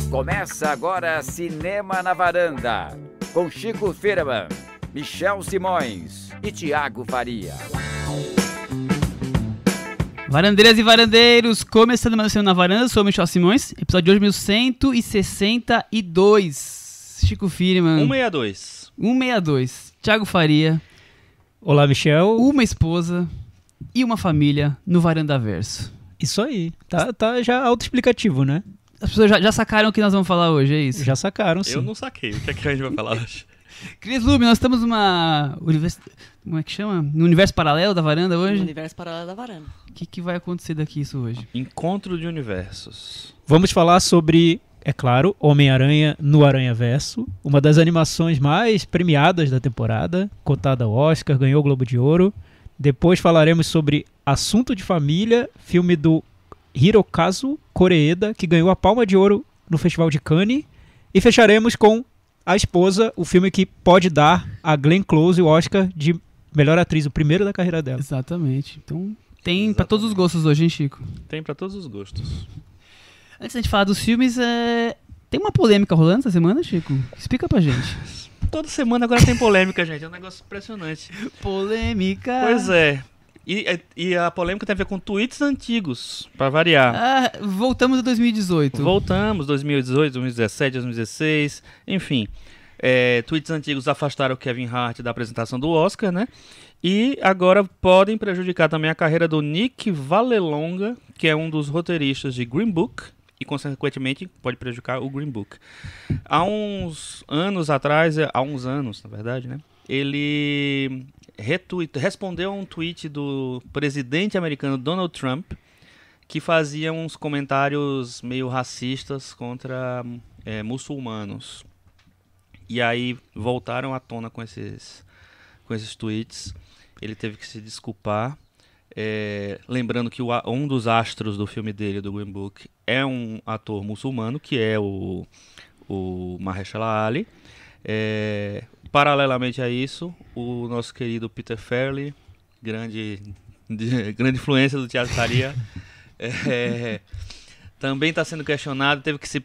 Começa agora Cinema na Varanda, com Chico Firman, Michel Simões e Thiago Faria. Varandeiras e varandeiros, começando mais Cinema na Varanda, sou o Michel Simões, episódio de hoje 1162. Chico Firman. 162. 162. Thiago Faria. Olá, Michel. Uma esposa e uma família no Varandaverso. Isso aí. Tá já autoexplicativo, né? As pessoas já sacaram o que nós vamos falar hoje, é isso? Já sacaram, sim. Eu não saquei. O que é que a gente vai falar hoje? Cris Lube, nós estamos numa... Como é que chama? No universo paralelo da varanda hoje? No universo paralelo da varanda. O que vai acontecer daqui isso hoje? Encontro de universos. Vamos falar sobre, é claro, Homem-Aranha no Aranhaverso, uma das animações mais premiadas da temporada, cotada ao Oscar, ganhou o Globo de Ouro. Depois falaremos sobre Assunto de Família, filme do Hirokazu Koreeda, que ganhou a Palma de Ouro no Festival de Cannes. E fecharemos com A Esposa, o filme que pode dar a Glenn Close o Oscar de melhor atriz, o primeiro da carreira dela. Exatamente. Então tem pra todos os gostos hoje, hein, Chico? Tem pra todos os gostos. Antes da gente falar dos filmes, tem uma polêmica rolando essa semana, Chico? Explica pra gente. Toda semana agora tem polêmica, gente. É um negócio impressionante. Polêmica. Pois é. E a polêmica tem a ver com tweets antigos, pra variar. Voltamos a 2018. Voltamos, 2018, 2017, 2016, enfim. Tweets antigos afastaram o Kevin Hart da apresentação do Oscar, né? E agora podem prejudicar também a carreira do Nick Vallelonga, que é um dos roteiristas de Green Book, e consequentemente pode prejudicar o Green Book. Há uns anos, na verdade, né? Ele respondeu a um tweet do presidente americano Donald Trump, que fazia uns comentários meio racistas contra muçulmanos. E aí voltaram à tona com esses tweets. Ele teve que se desculpar. Lembrando que um dos astros do filme dele, do Green Book, é um ator muçulmano, que é o Mahershala Ali. Paralelamente a isso, o nosso querido Peter Farrelly, grande influência do Thiago Faria, também está sendo questionado, teve que se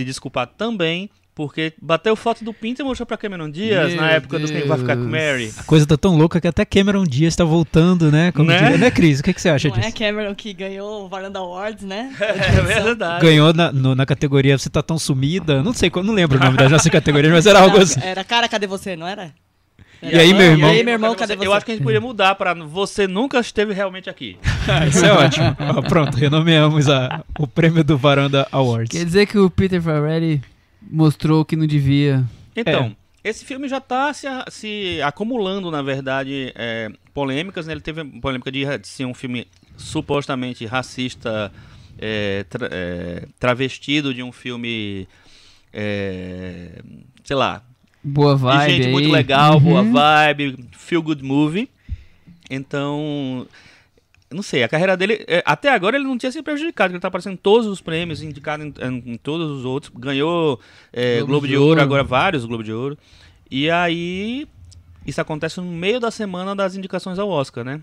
desculpar também, porque bateu foto do Pinto e mostrou pra Cameron Diaz na época dos Quem Vai Ficar com Mary. A coisa tá tão louca que até Cameron Diaz tá voltando, né? Como diria, né, Cris? O que você acha Não disso? é Cameron que ganhou o Varanda Awards, né? É verdade. Ganhou na categoria Você Tá Tão Sumida. Não lembro o nome das nossas categorias, mas era algo assim. Era Cara, Cadê Você, não era? E aí, meu irmão? E aí, meu irmão, cadê você? Eu acho que a gente poderia mudar pra Você Nunca Esteve Realmente Aqui. Isso é ótimo. Pronto, renomeamos o prêmio do Varanda Awards. Quer dizer que o Peter Farrelly mostrou que não devia. Então, esse filme já está se acumulando, na verdade, polêmicas, né? Ele teve polêmica de ser um filme supostamente racista, travestido de um filme, sei lá, Boa vibe. de gente aí. muito legal, boa vibe, feel good movie. Então, não sei, a carreira dele, até agora ele não tinha sido prejudicado, ele tá aparecendo em todos os prêmios, indicado em todos os outros, ganhou Globo de Ouro, agora vários Globo de Ouro, e aí isso acontece no meio da semana das indicações ao Oscar, né?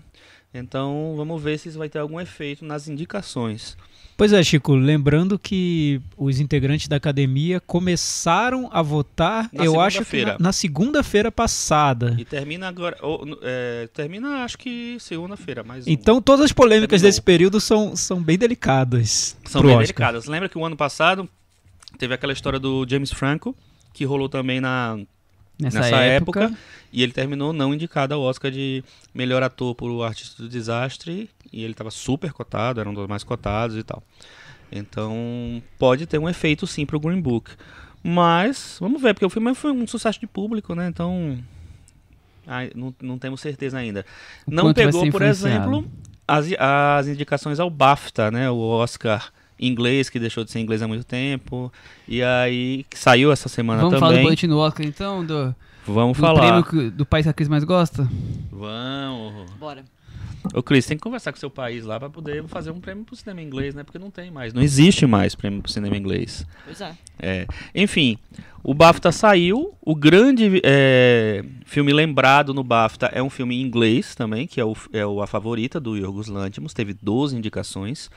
Então vamos ver se isso vai ter algum efeito nas indicações. Pois é, Chico, lembrando que os integrantes da academia começaram a votar, eu acho que na segunda-feira passada. E termina agora, termina acho que segunda-feira. Então todas as polêmicas desse período são bem delicadas. São bem delicadas. Lembra que o ano passado teve aquela história do James Franco, que rolou também nessa época, e ele terminou não indicado ao Oscar de melhor ator por O Artista do Desastre, e ele estava super cotado, era um dos mais cotados e tal. Então pode ter um efeito sim pro Green Book, mas vamos ver, porque o filme foi um sucesso de público, né? Então não temos certeza ainda. Não pegou, por exemplo, as indicações ao BAFTA, né? O Oscar inglês, que deixou de ser inglês há muito tempo, e aí saiu essa semana também. Vamos falar do boletim do Oscar então? Vamos do falar. prêmio do país que a Cris mais gosta? Vamos. Bora. Ô Cris, tem que conversar com o seu país lá pra poder fazer um prêmio pro cinema inglês, né? Porque não tem mais, não existe mais prêmio pro cinema inglês. Pois é. Enfim, o BAFTA saiu, o grande filme lembrado no BAFTA é um filme em inglês também, que é A Favorita, do Yorgos Lanthimos, teve 12 indicações.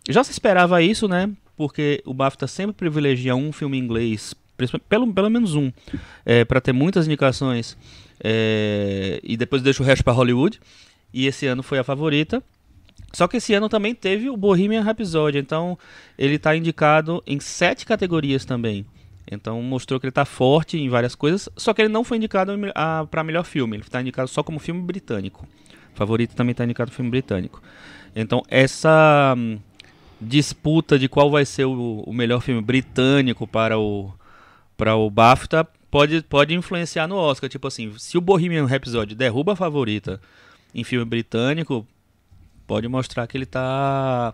Já se esperava isso, né? porque o BAFTA sempre privilegia um filme em inglês, pelo menos um, para ter muitas indicações, e depois deixa o resto para Hollywood. E esse ano foi A Favorita. Só que esse ano também teve o Bohemian Rhapsody, então ele está indicado em 7 categorias também. Então mostrou que ele está forte em várias coisas, só que ele não foi indicado para melhor filme, ele está indicado só como filme britânico. Favorito também está indicado filme britânico. Então essa disputa de qual vai ser o melhor filme britânico para o BAFTA pode influenciar no Oscar. Tipo assim, se o Bohemian Rhapsody derruba A Favorita em filme britânico, pode mostrar que ele tá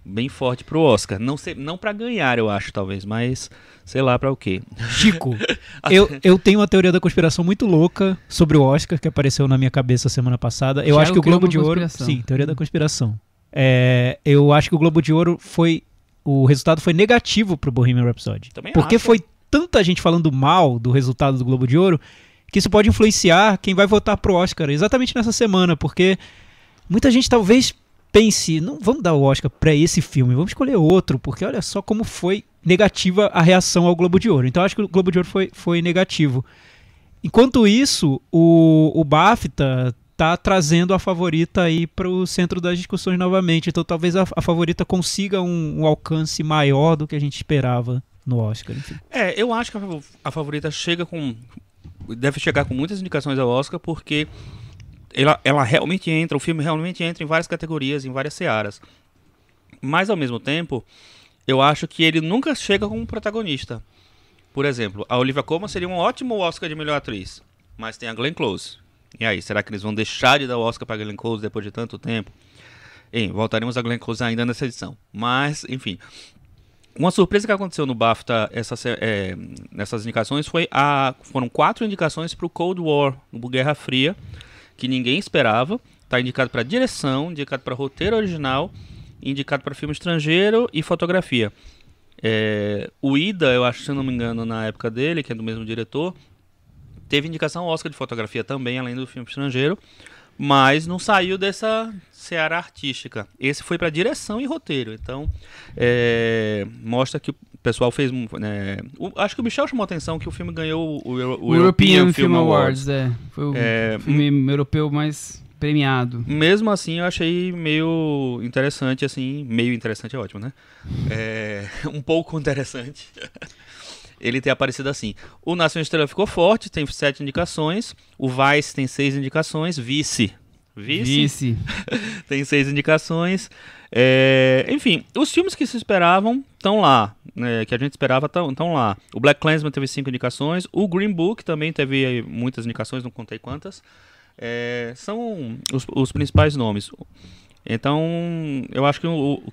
bem forte pro Oscar. Não para ganhar, eu acho, talvez, mas sei lá para o quê. Chico, eu tenho uma teoria da conspiração muito louca sobre o Oscar que apareceu na minha cabeça semana passada. Eu acho que o Globo de Ouro... Sim, teoria da conspiração. Eu acho que o Globo de Ouro o resultado foi negativo pro Bohemian Rhapsody. Também porque acho. foi tanta gente falando mal do resultado do Globo de Ouro que isso pode influenciar quem vai votar pro Oscar exatamente nessa semana, porque muita gente talvez pense, não vamos dar o Oscar para esse filme, vamos escolher outro, porque olha só como foi negativa a reação ao Globo de Ouro. Então eu acho que o Globo de Ouro foi negativo. Enquanto isso, o BAFTA tá trazendo A Favorita aí para o centro das discussões novamente. Então talvez a Favorita consiga um alcance maior do que a gente esperava no Oscar. Enfim. Eu acho que a Favorita deve chegar com muitas indicações ao Oscar, porque ela realmente o filme realmente entra em várias categorias, em várias searas. Mas ao mesmo tempo, eu acho que ele nunca chega como protagonista. Por exemplo, a Olivia Colman seria um ótimo Oscar de melhor atriz, mas tem a Glenn Close. E aí, será que eles vão deixar de dar o Oscar para Glenn Close depois de tanto tempo? Voltaremos a Glenn Close ainda nessa edição. Mas, enfim. Uma surpresa que aconteceu no BAFTA nessas indicações foram 4 indicações para o Cold War, o Guerra Fria, que ninguém esperava. Está indicado para direção, indicado para roteiro original, indicado para filme estrangeiro e fotografia. O Ida, eu acho, se eu não me engano, na época dele, que é do mesmo diretor, teve indicação ao Oscar de fotografia também, além do filme estrangeiro, mas não saiu dessa seara artística. Esse foi para direção e roteiro. Então, mostra que o pessoal fez... acho que o Michel chamou a atenção que o filme ganhou o European Film Awards. Foi o filme europeu mais premiado. Mesmo assim, eu achei meio interessante, assim... Meio interessante é ótimo, né? Um pouco interessante. Ele ter aparecido assim. O Nação Estrela ficou forte, tem 7 indicações. O Vice tem 6 indicações. Vice. Tem 6 indicações. Enfim, os filmes que se esperavam estão lá. Que a gente esperava estão lá. O Black Klansman teve 5 indicações. O Green Book também teve muitas indicações, não contei quantas. São os principais nomes. Então, eu acho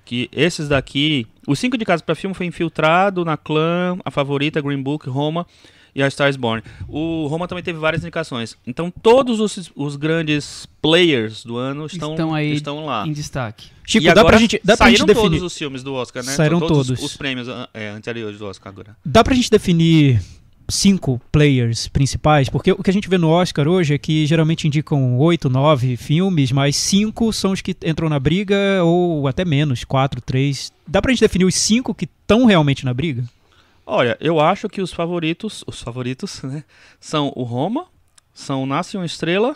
que esses daqui... Os 5 indicados para filme foi Infiltrado, Na Clã, A Favorita, Green Book, Roma e A Star is Born. O Roma também teve várias indicações. Então, todos os grandes players do ano estão lá. Em destaque. Chico, dá pra gente definir... todos os filmes do Oscar, né? Saíram todos. Os prêmios anteriores do Oscar agora. Dá pra gente definir 5 players principais, porque o que a gente vê no Oscar hoje é que geralmente indicam 8, 9 filmes, mas 5 são os que entram na briga, ou até menos, 4, 3. Dá pra gente definir os 5 que estão realmente na briga? Olha, eu acho que os favoritos, né, são o Roma, são Nasce uma Estrela,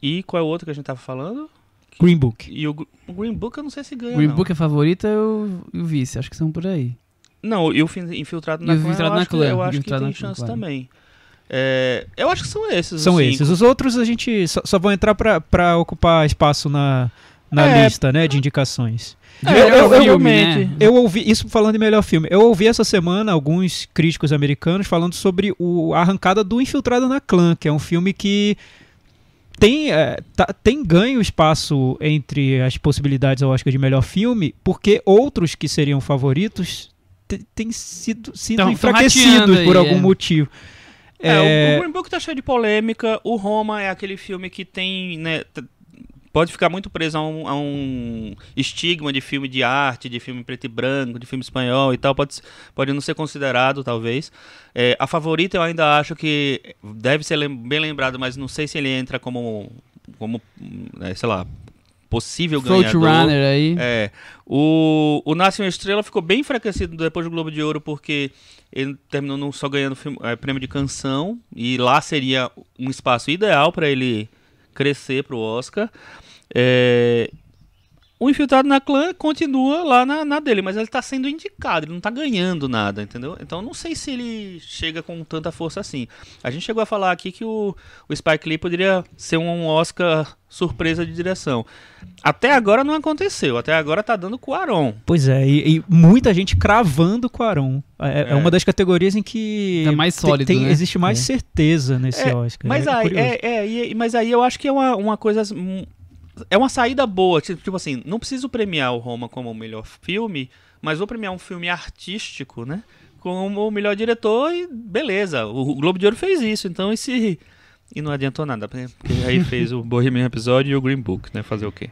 e qual é o outro que a gente tava falando? Green Book. E o Green Book eu não sei se ganha, Green Book é favorita e o Vice, acho que são por aí. Não, e o Infiltrado na Clã, eu acho que tem chance também. Eu acho que são esses. São esses. Os outros a gente só vão entrar pra ocupar espaço na lista, né, de indicações. Eu ouvi, isso falando de melhor filme, eu ouvi essa semana alguns críticos americanos falando sobre a arrancada do Infiltrado na Clã, que é um filme que tem ganho espaço entre as possibilidades ao Oscar de melhor filme, porque outros que seriam favoritos têm sido enfraquecidos por algum motivo. O Green Book tá cheio de polêmica. O Roma é aquele filme que tem, né, pode ficar muito preso a um estigma de filme de arte, de filme preto e branco, de filme espanhol e tal. Pode não ser considerado, talvez. A Favorita eu ainda acho que deve ser bem lembrado, mas não sei se ele entra como sei lá, possível Front ganhador. Runner aí. O Nasce uma Estrela ficou bem enfraquecido depois do Globo de Ouro, porque ele terminou não só ganhando prêmio de canção, e lá seria um espaço ideal para ele crescer pro Oscar. O Infiltrado na Clã continua lá na dele, mas ele tá sendo indicado, ele não tá ganhando nada, entendeu? Então não sei se ele chega com tanta força assim. A gente chegou a falar aqui que o Spike Lee poderia ser um Oscar surpresa de direção. Até agora não aconteceu, até agora tá dando Cuarón. Pois é, e muita gente cravando Cuarón. É uma das categorias em que É mais sólido, né? existe mais certeza nesse Oscar. Mas aí eu acho que é uma coisa... É uma saída boa, tipo assim, não preciso premiar o Roma como o melhor filme, mas vou premiar um filme artístico, né, como o melhor diretor e beleza, o Globo de Ouro fez isso, então e não adiantou nada, porque aí fez o Bohemian Rhapsody e o Green Book, né, fazer o quê?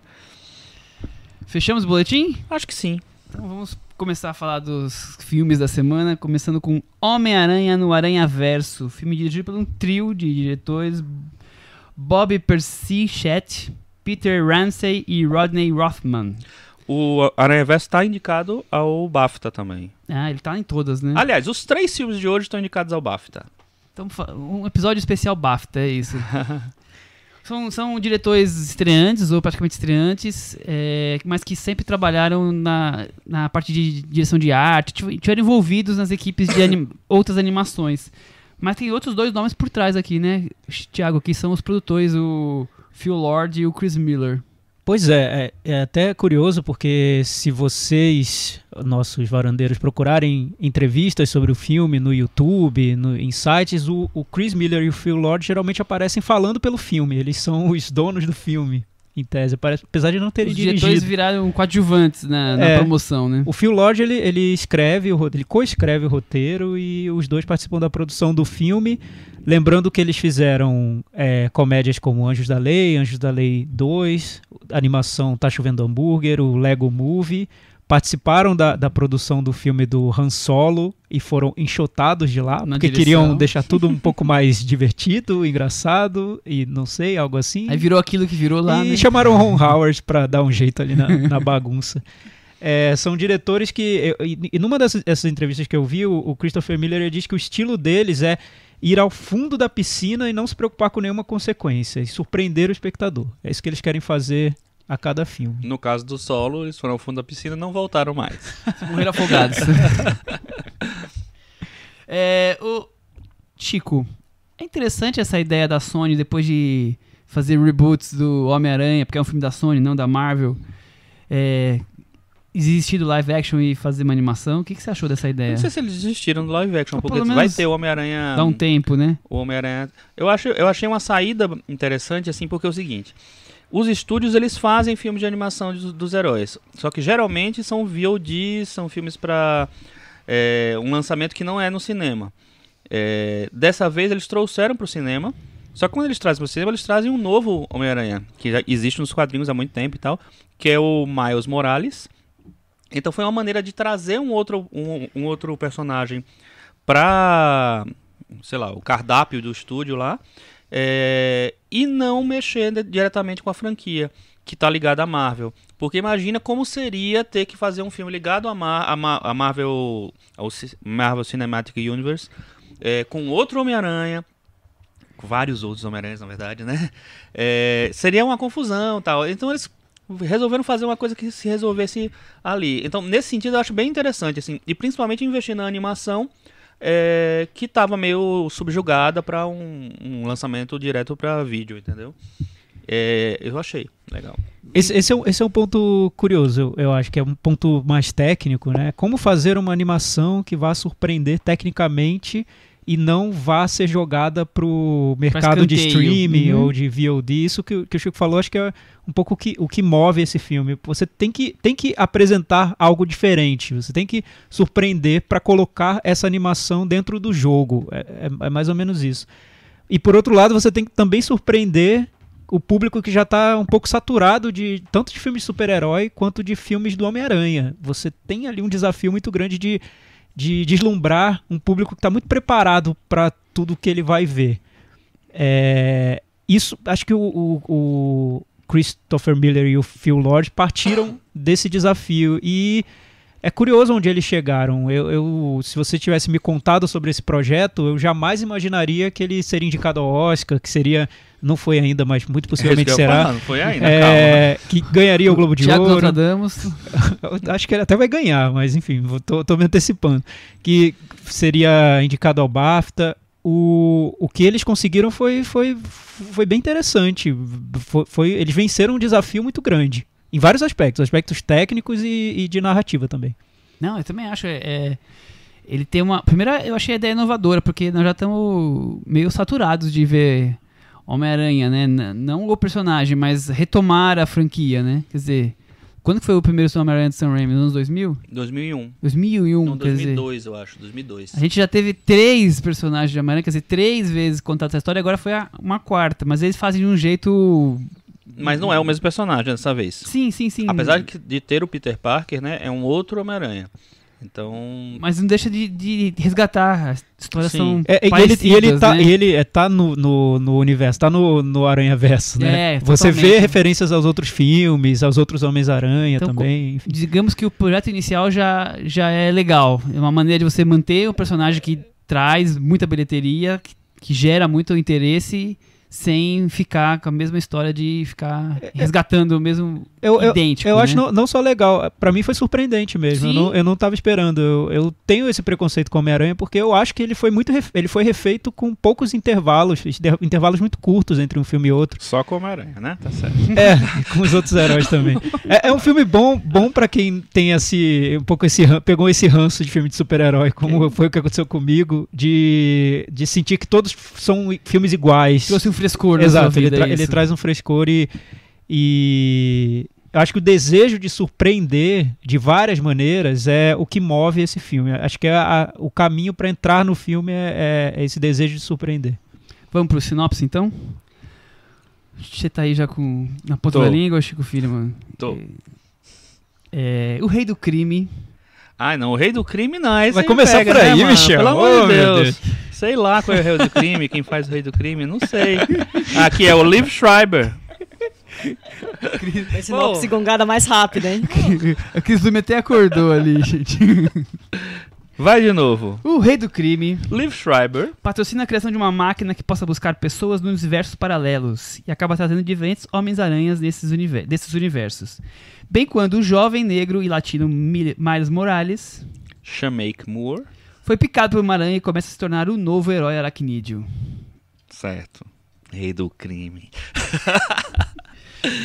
Fechamos o boletim? Acho que sim. Então vamos começar a falar dos filmes da semana, começando com Homem-Aranha no Aranhaverso, filme dirigido por um trio de diretores, Bob Persichette, Peter Ramsey e Rodney Rothman. O Aranhaverso está indicado ao BAFTA também. Ah, ele tá em todas, né? Aliás, os 3 filmes de hoje estão indicados ao BAFTA. Então, um episódio especial BAFTA, é isso. São diretores estreantes, ou praticamente estreantes, mas que sempre trabalharam na parte de direção de arte, tiveram envolvidos nas equipes de outras animações. Mas tem outros 2 nomes por trás aqui, né, Thiago, que são os produtores, o Phil Lord e o Chris Miller. Pois é até curioso porque se vocês, nossos varandeiros, procurarem entrevistas sobre o filme no YouTube, em sites, o Chris Miller e o Phil Lord geralmente aparecem falando pelo filme, eles são os donos do filme, em tese, apesar de não terem dirigido. Os diretores viraram coadjuvantes na promoção, né? O Phil Lord, ele co-escreve o roteiro e os 2 participam da produção do filme. Lembrando que eles fizeram comédias como Anjos da Lei 2, a animação Tá Chovendo Hambúrguer, o Lego Movie, participaram da produção do filme do Han Solo e foram enxotados de lá, porque queriam deixar tudo um pouco mais divertido, engraçado e não sei, algo assim. Aí virou aquilo que virou lá, e chamaram o Ron Howard para dar um jeito ali na bagunça. São diretores que... E numa dessas entrevistas que eu vi, o Christopher Miller ele diz que o estilo deles é ir ao fundo da piscina e não se preocupar com nenhuma consequência, e surpreender o espectador. É isso que eles querem fazer a cada filme. No caso do Solo, eles foram ao fundo da piscina e não voltaram mais. Morreram afogados. Chico, é interessante essa ideia da Sony, depois de fazer reboots do Homem-Aranha, porque é um filme da Sony, não da Marvel, existir do live action e fazer uma animação. O que você achou dessa ideia? Não sei se eles desistiram do live action, porque vai ter o Homem-Aranha... Dá um tempo, né? O Homem-Aranha... Eu achei uma saída interessante, assim, porque é o seguinte... Os estúdios, eles fazem filmes de animação dos heróis. Só que geralmente são VOD, são filmes para um lançamento que não é no cinema. Dessa vez eles trouxeram para o cinema. Só que quando eles trazem para o cinema, eles trazem um novo Homem-Aranha, que já existe nos quadrinhos há muito tempo e tal, que é o Miles Morales. Então foi uma maneira de trazer um outro personagem para, sei lá, o cardápio do estúdio lá. E não mexer diretamente com a franquia que está ligada à Marvel. Porque imagina como seria ter que fazer um filme ligado à Marvel, ao Marvel Cinematic Universe, com outro Homem-Aranha, com vários outros Homem-Aranhas, na verdade, né? Seria uma confusão e tal. Então eles resolveram fazer uma coisa que se resolvesse ali. Então, nesse sentido, eu acho bem interessante, assim, e principalmente investir na animação, que estava meio subjugada para um lançamento direto para vídeo, entendeu? Eu achei legal. Esse é um ponto curioso, eu acho que é um ponto mais técnico, né? Como fazer uma animação que vá surpreender tecnicamente e não vá ser jogada pro mercado de streaming ou de VOD. Isso que o Chico falou, acho que é um pouco o que move esse filme. Você tem que apresentar algo diferente, você tem que surpreender para colocar essa animação dentro do jogo. É mais ou menos isso. E por outro lado, você tem que também surpreender o público que já está um pouco saturado tanto de filmes de super-herói quanto de filmes do Homem-Aranha. Você tem ali um desafio muito grande de deslumbrar um público que está muito preparado para tudo que ele vai ver. Isso, acho que o Christopher Miller e o Phil Lord partiram desse desafio. E é curioso onde eles chegaram. Se você tivesse me contado sobre esse projeto, eu jamais imaginaria que ele seria indicado ao Oscar, que seria... Não foi ainda, mas muito possivelmente será. Não foi ainda, calma. Que ganharia o Globo de Thiago Ouro. Nostradamus. Acho que ele até vai ganhar, mas enfim, tô me antecipando. Que seria indicado ao BAFTA. O que eles conseguiram foi bem interessante. Eles venceram um desafio muito grande. Em vários aspectos técnicos e de narrativa também. Não, eu também acho. Ele tem uma... Primeiro, eu achei a ideia inovadora, porque nós já estamos meio saturados de ver Homem-Aranha, né? Não o personagem, mas retomar a franquia, né? Quer dizer, quando que foi o primeiro Homem-Aranha de Sam Raimi? Nos anos 2000? 2001. 2001, Não, quer dizer... 2002, eu acho. 2002. A gente já teve 3 personagens de Homem-Aranha, quer dizer, 3 vezes contados essa história, agora foi uma quarta. Mas eles fazem de um jeito... Mas não é o mesmo personagem dessa vez. Sim. Apesar de ter o Peter Parker, né? É um outro Homem-Aranha. Então... Mas não deixa de resgatar. As histórias Sim. são E parecidas, ele tá né? no universo, tá no Aranha-Verso, né? Você vê totalmente. referências aos outros filmes, aos outros Homens-Aranha Então, também. Enfim. Digamos que o projeto inicial já é legal. É uma maneira de você manter o personagem que traz muita bilheteria, que gera muito interesse, sem ficar com a mesma história de ficar resgatando o mesmo idêntico. Eu né? acho não só legal, pra mim foi surpreendente mesmo. Sim. Eu não tava esperando. Eu tenho esse preconceito com o Homem-Aranha porque eu acho que ele foi refeito com poucos intervalos muito curtos entre um filme e outro. Só com Homem-Aranha, né? Tá certo. Com os outros heróis também. É um filme bom pra quem tem pegou esse ranço de filme de super-herói, como foi o que aconteceu comigo, de sentir que todos são filmes iguais. Trouxe um frescor na Exato, sua vida, ele traz um frescor e eu acho que o desejo de surpreender de várias maneiras é o que move esse filme. Acho que o caminho para entrar no filme é esse desejo de surpreender. Vamos pro sinopse, então? Você tá aí já na ponta da língua, Chico Filho, mano? Tô. O Rei do Crime. Ai, não, o Rei do Crime não. Esse Vai aí começar pega, por aí, né, mano? Michel? Pelo amor Oh, de meu Deus. Sei lá qual é o Rei do Crime, quem faz o Rei do Crime, não sei. Aqui é o Liv Schreiber. Esse sinopse gongada mais rápida, hein? A Cris Lume até acordou ali, gente. Vai de novo. O Rei do Crime Liv Schreiber. patrocina a criação de uma máquina que possa buscar pessoas nos universos paralelos e acaba trazendo diferentes Homens-Aranhas desses universos. Bem quando o jovem negro e latino Miles Morales Shameik Moore. foi picado por uma aranha e começa a se tornar o novo herói aracnídeo. Certo. Rei do Crime.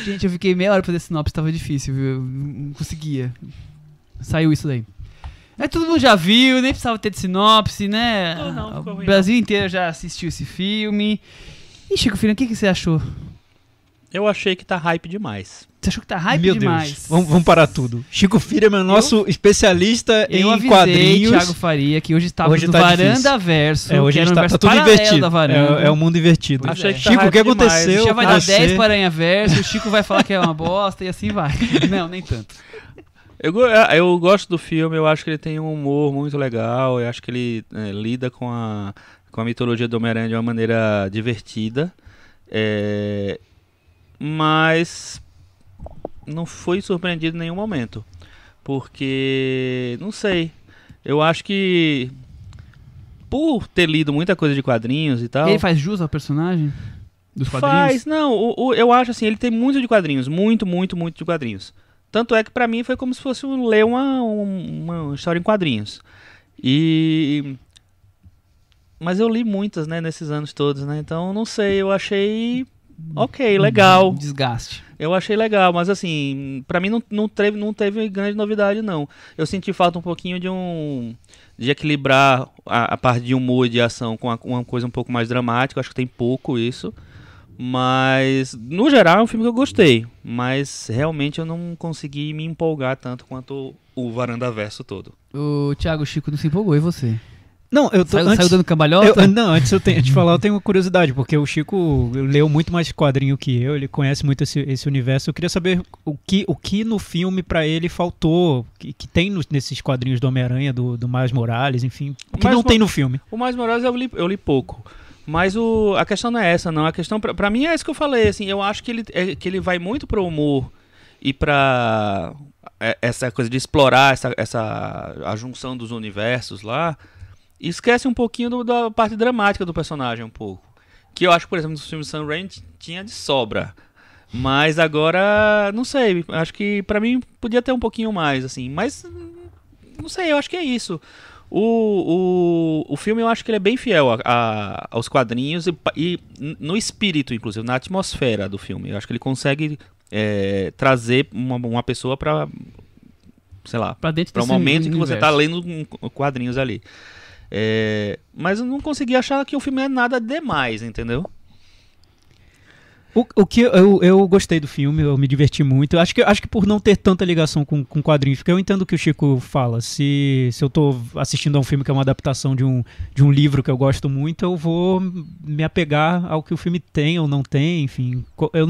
Gente, eu fiquei meia hora pra fazer sinopse, tava difícil, viu? Eu não conseguia. Saiu isso daí. Todo mundo já viu, nem precisava ter de sinopse, né? Não, ficou O ruim, Brasil inteiro já assistiu esse filme. E Chico Filho, o que você achou? Eu achei que tá hype demais. Você achou que tá hype Meu demais? Deus, vamos parar tudo. Chico Firman, nosso especialista Eu em avisei quadrinhos. Thiago Faria que hoje estava Hoje no tá Varanda difícil. Verso. Hoje que a era gente um tá universo tudo paralelo invertido. da Varanda. É o mundo invertido. Pois Achei é. que tá Chico, o hype que demais. aconteceu? Já vai dar Você- 10 para Aranha Verso, o Chico vai falar que é uma bosta e assim vai. Não, nem tanto. Eu gosto do filme, eu acho que ele tem um humor muito legal, eu acho que ele lida com a mitologia do Homem-Aranha de uma maneira divertida, mas não fui surpreendido em nenhum momento, porque, não sei, eu acho que por ter lido muita coisa de quadrinhos e tal... Ele faz jus ao personagem dos quadrinhos? Faz, não, eu acho assim, ele tem muito de quadrinhos, muito de quadrinhos. Tanto é que pra mim foi como se fosse ler uma história em quadrinhos. Mas eu li muitas, né, nesses anos todos, né, então não sei, eu achei ok, legal. Desgaste. Eu achei legal, mas assim, pra mim não teve grande novidade, não. Eu senti falta um pouquinho de equilibrar a parte de humor e de ação com uma coisa um pouco mais dramática, acho que tem pouco isso. Mas, no geral, é um filme que eu gostei. Mas, realmente, eu não consegui me empolgar tanto quanto o Varanda Verso todo. O Thiago Chico não se empolgou, e você? Não, eu tô Saiu dando cambalhota? Antes de te falar, eu tenho uma curiosidade, porque o Chico leu muito mais quadrinho que eu, ele conhece muito esse universo. Eu queria saber o que no filme pra ele faltou, que tem nesses quadrinhos do Homem-Aranha, do Miles Morales, enfim, o que Miles não tem no filme. O Miles Morales eu li pouco. Mas a questão não é essa, não. A questão, pra mim, é isso que eu falei, assim, eu acho que ele vai muito pro humor e pra essa coisa de explorar a junção dos universos lá, e esquece um pouquinho da parte dramática do personagem, um pouco. Que eu acho que, por exemplo, nos filmes de Sam Raimi tinha de sobra. Mas agora, não sei, acho que pra mim podia ter um pouquinho mais, assim. Mas, não sei, eu acho que é isso. O filme eu acho que ele é bem fiel aos quadrinhos e no espírito, inclusive, na atmosfera do filme. Eu acho que ele consegue trazer uma pessoa pra, sei lá, Pra dentro pra um desse momento em que você universo. tá lendo quadrinhos ali. Mas eu não consegui achar que o filme é nada demais, entendeu? O que eu gostei do filme, eu me diverti muito. Acho que por não ter tanta ligação com quadrinhos, porque eu entendo o que o Chico fala. Se eu tô assistindo a um filme que é uma adaptação de um livro que eu gosto muito, eu vou me apegar ao que o filme tem ou não tem, enfim. Eu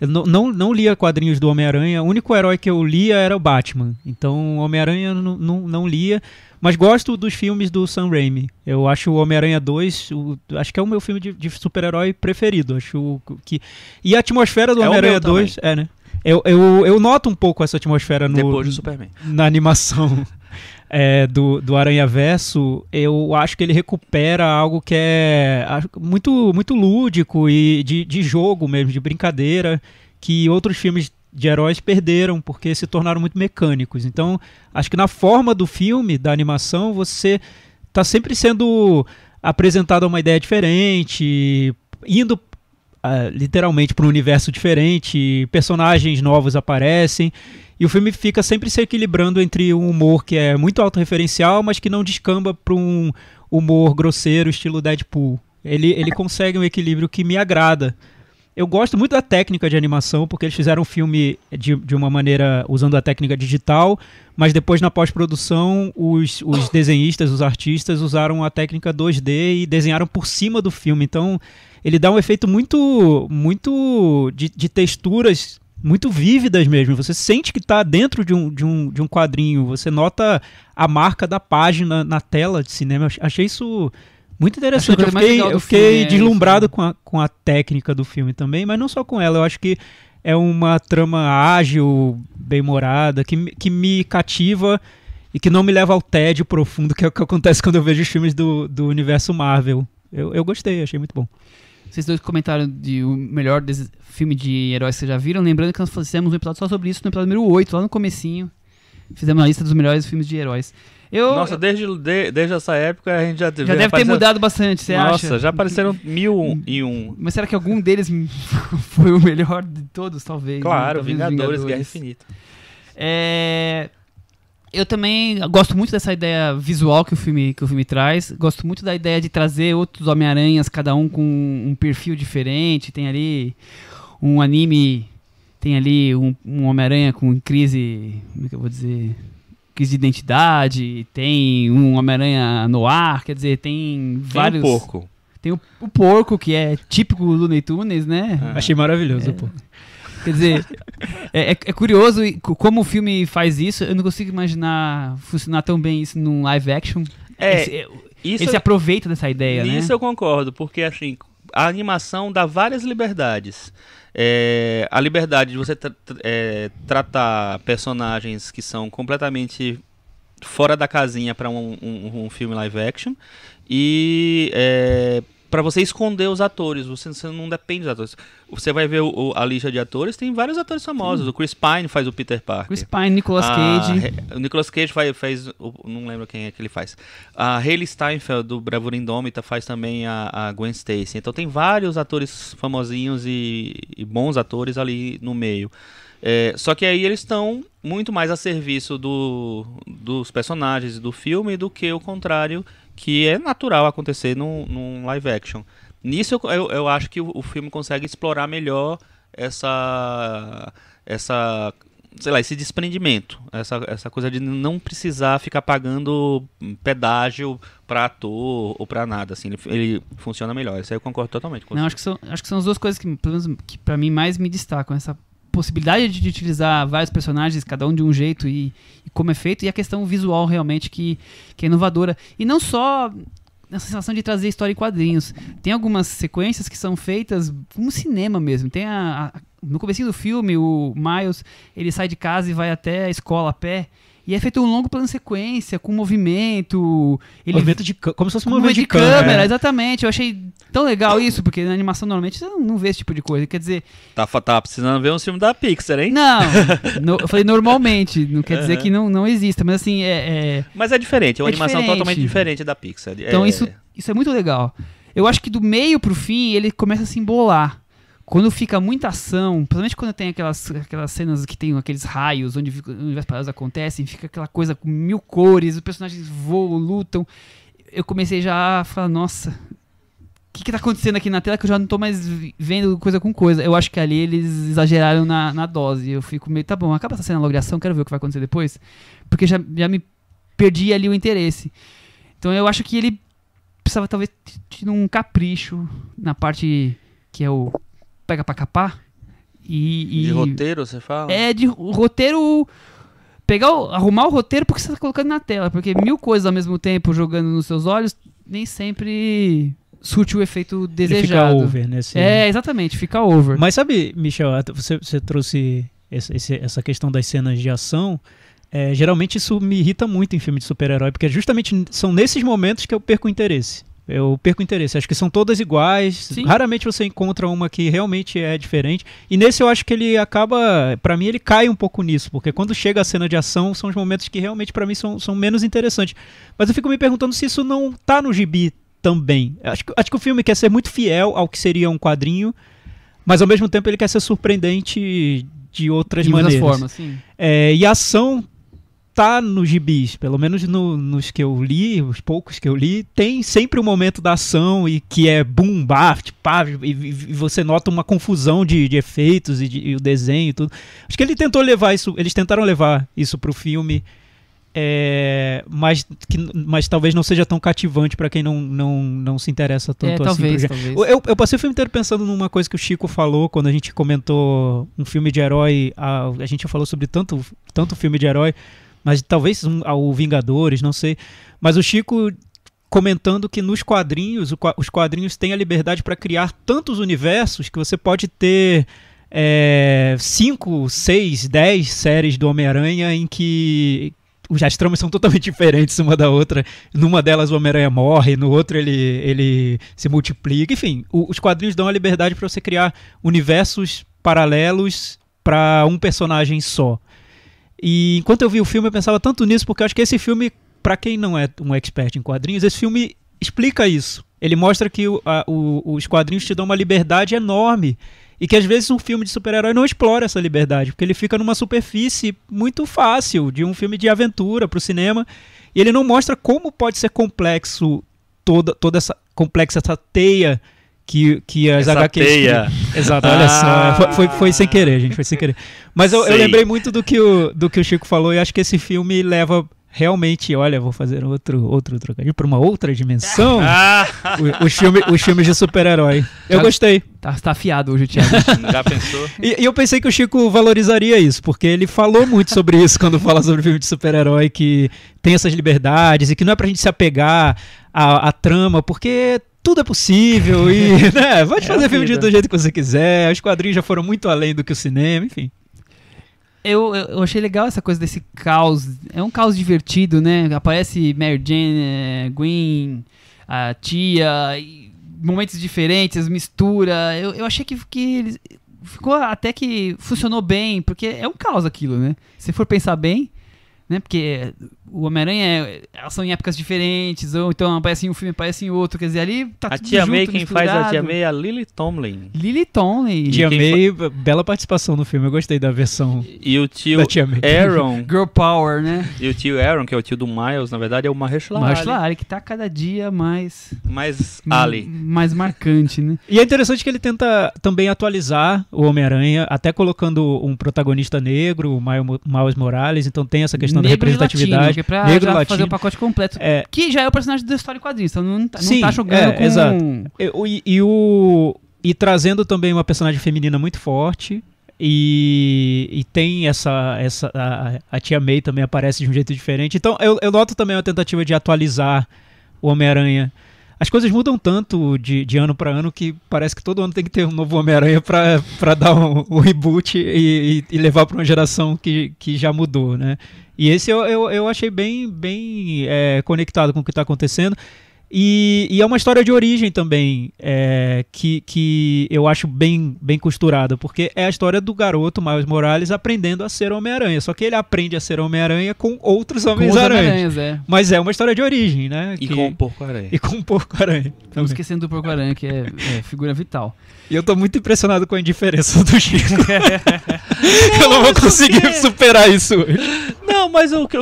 não lia quadrinhos do Homem-Aranha, o único herói que eu lia era o Batman. Então, o Homem-Aranha eu não lia. Mas gosto dos filmes do Sam Raimi. Eu acho o Homem-Aranha 2, acho que é o meu filme de super-herói preferido. Acho que... E a atmosfera do Homem-Aranha 2... né? Eu noto um pouco essa atmosfera depois do Superman. Na animação do Aranhaverso. Eu acho que ele recupera algo que é muito, muito lúdico e de jogo mesmo, de brincadeira, que outros filmes de heróis perderam porque se tornaram muito mecânicos. Então, acho que na forma do filme, da animação, você está sempre sendo apresentado a uma ideia diferente, indo literalmente para um universo diferente, personagens novos aparecem, e o filme fica sempre se equilibrando entre um humor que é muito autorreferencial, mas que não descamba para um humor grosseiro, estilo Deadpool. Ele consegue um equilíbrio que me agrada. Eu gosto muito da técnica de animação, porque eles fizeram um filme de uma maneira usando a técnica digital, mas depois na pós-produção os desenhistas, os artistas usaram a técnica 2D e desenharam por cima do filme. Então ele dá um efeito muito, muito de texturas muito vívidas mesmo. Você sente que está dentro de um quadrinho, você nota a marca da página na tela de cinema. Eu achei isso muito interessante. Eu fiquei deslumbrado com a técnica do filme também, mas não só com ela. Eu acho que é uma trama ágil, bem-humorada, que me cativa e que não me leva ao tédio profundo, que é o que acontece quando eu vejo os filmes do universo Marvel. Eu gostei, achei muito bom. Vocês dois comentaram de o melhor filme de heróis que vocês já viram. Lembrando que nós fizemos um episódio só sobre isso no episódio número 8, lá no comecinho. Fizemos a lista dos melhores filmes de heróis. Nossa, desde essa época a gente já deve ter mudado bastante, você acha? Nossa, já apareceram 1001. Mas será que algum deles foi o melhor de todos, talvez? Claro, talvez Vingadores, Guerra Infinita. Eu também gosto muito dessa ideia visual que o filme traz. Gosto muito da ideia de trazer outros Homem-Aranhas, cada um com um perfil diferente. Tem ali um anime, tem ali um Homem-Aranha com crise, como é que eu vou dizer... crise de identidade, tem um Homem-Aranha no ar, quer dizer, tem vários... Tem o porco. Tem o porco, que é típico do Looney Tunes, né? Achei maravilhoso o porco. Quer dizer, é curioso como o filme faz isso. Eu não consigo imaginar funcionar tão bem isso num live action. Ele se aproveita dessa ideia, né? Isso eu concordo, porque assim, a animação dá várias liberdades. A liberdade de você tratar personagens que são completamente fora da casinha para um filme live action e para você esconder os atores, você não depende dos atores. Você vai ver a lista de atores, tem vários atores famosos. O Chris Pine faz o Peter Parker. Chris Pine, Nicolas Cage. O Nicolas Cage faz não lembro quem é que ele faz. A Hailey Steinfeld, do Bravura Indômita, faz também a Gwen Stacy. Então tem vários atores famosinhos e bons atores ali no meio. Só que aí eles estão muito mais a serviço dos personagens do filme do que o contrário, que é natural acontecer num live action. Nisso eu acho que o filme consegue explorar melhor esse desprendimento, essa coisa de não precisar ficar pagando pedágio para ator ou para nada, assim, ele funciona melhor. Isso aí eu concordo totalmente com você. Acho que são as duas coisas que para mim mais me destacam, essa possibilidade de utilizar vários personagens, cada um de um jeito e como é feito, e a questão visual realmente que é inovadora. E não só essa sensação de trazer história em quadrinhos. Tem algumas sequências que são feitas como cinema mesmo. Tem no comecinho do filme, o Miles, ele sai de casa e vai até a escola a pé. E é feito um longo plano de sequência, com movimento. Movimento como se fosse um movimento de câmera. câmera. Exatamente. Eu achei tão legal isso, porque na animação normalmente você não vê esse tipo de coisa. Quer dizer... Tá precisando ver um filme da Pixar, hein? Não, eu falei normalmente. Não quer dizer que não exista, mas assim, Mas é diferente, é uma animação diferente. totalmente diferente da Pixar. Então isso é muito legal. Eu acho que do meio pro fim, ele começa a se embolar. Quando fica muita ação, principalmente quando tem aquelas cenas que tem aqueles raios, onde as paradas acontecem, fica aquela coisa com 1000 cores, os personagens voam, lutam. Eu comecei já a falar, nossa, o que tá acontecendo aqui na tela que eu já não tô mais vendo coisa com coisa. Eu acho que ali eles exageraram na dose. Eu fico meio, tá bom, acaba essa cena logo de ação, quero ver o que vai acontecer depois. Porque já me perdi ali o interesse. Então eu acho que ele precisava talvez ter tido um capricho na parte que é o pega pra capar. De roteiro, você fala? De roteiro... arrumar o roteiro porque você tá colocando na tela. Porque 1000 coisas ao mesmo tempo jogando nos seus olhos nem sempre surte o efeito desejado. Ele fica over, né? Exatamente, fica over. Mas sabe, Michel, você trouxe essa questão das cenas de ação. Geralmente isso me irrita muito em filme de super-herói, porque justamente são nesses momentos que eu perco o interesse. Acho que são todas iguais. Sim. Raramente você encontra uma que realmente é diferente. E nesse eu acho que ele acaba... Pra mim ele cai um pouco nisso. Porque quando chega a cena de ação, são os momentos que realmente pra mim são menos interessantes. Mas eu fico me perguntando se isso não tá no gibi também. Acho que o filme quer ser muito fiel ao que seria um quadrinho. Mas ao mesmo tempo ele quer ser surpreendente de outras maneiras. Formas, sim. E a ação... tá nos gibis, pelo menos nos que eu li, os poucos que eu li, tem sempre um momento da ação e que é boom, baft, pá, e você nota uma confusão de efeitos e o desenho e tudo. Acho que eles tentaram levar isso pro filme, mas talvez não seja tão cativante para quem não se interessa tanto assim. Talvez. Eu passei o filme inteiro pensando numa coisa que o Chico falou quando a gente comentou um filme de herói, a gente já falou sobre tanto filme de herói, mas talvez o Vingadores, não sei. Mas o Chico comentando que nos quadrinhos, os quadrinhos têm a liberdade para criar tantos universos que você pode ter 5, 6, 10 séries do Homem-Aranha em que as tramas são totalmente diferentes uma da outra. Numa delas o Homem-Aranha morre, no outro ele se multiplica. Enfim, os quadrinhos dão a liberdade para você criar universos paralelos para um personagem só. E enquanto eu vi o filme eu pensava tanto nisso, porque eu acho que esse filme, pra quem não é um expert em quadrinhos, esse filme explica isso. Ele mostra que os quadrinhos te dão uma liberdade enorme e que às vezes um filme de super-herói não explora essa liberdade, porque ele fica numa superfície muito fácil de um filme de aventura pro cinema, e ele não mostra como pode ser complexo toda essa complexa, essa teia que as essa HQs... teia. Exato, olha só. Foi sem querer, gente, foi sem querer. Mas eu lembrei muito do que o Chico falou, e acho que esse filme leva realmente, olha, vou fazer outro trocadilho, para uma outra dimensão, os filmes de super-herói. Eu gostei. Tá afiado hoje, Thiago. Já pensou? E eu pensei que o Chico valorizaria isso, porque ele falou muito sobre isso quando fala sobre filme de super-herói, que tem essas liberdades e que não é pra gente se apegar à trama, porque... tudo é possível e, né, pode fazer filme do jeito que você quiser, os quadrinhos já foram muito além do que o cinema, enfim. Eu achei legal essa coisa desse caos, é um caos divertido, né, aparece Mary Jane, Gwen, a tia, momentos diferentes, mistura, eu achei que ficou até que funcionou bem, porque é um caos aquilo, né, se for pensar bem, né, porque o Homem-Aranha são em épocas diferentes, ou então aparece em um filme, aparece em outro, quer dizer, ali tá tudo junto, A Tia May, quem misturado. faz a Tia May é a Lily Tomlin. Lily Tomlin. Tia May, bela participação no filme, eu gostei da versão E o tio da Tia May. Aaron, Girl Power, né? e o tio Aaron, que é o tio do Miles, na verdade é o Mahershala Ali. Que tá cada dia mais mais marcante, né? E é interessante que ele tenta também atualizar o Homem-Aranha, até colocando um protagonista negro, o Miles Morales, então tem essa questão da representatividade. Pra negro já latino. fazer o pacote completo. Que já é o personagem da história em quadrinhos, então não tá jogando com... Exato. E trazendo também uma personagem feminina muito forte. E tem a Tia May também aparece de um jeito diferente. Então eu noto também uma tentativa de atualizar o Homem-Aranha. as coisas mudam tanto de ano para ano que parece que todo ano tem que ter um novo Homem-Aranha para dar um reboot e levar para uma geração que já mudou, né? E esse eu achei bem conectado com o que está acontecendo. E é uma história de origem também, que eu acho bem costurada, porque é a história do garoto Miles Morales aprendendo a ser Homem-Aranha, só que ele aprende a ser Homem-Aranha com outros Homens-Aranhas. Mas é uma história de origem, né? E com o Porco-Aranha. E com o Porco-Aranha. Estamos esquecendo do Porco-Aranha, que é figura vital. E eu tô muito impressionado com a indiferença do Chico. Eu não vou conseguir superar isso hoje. Não, mas o que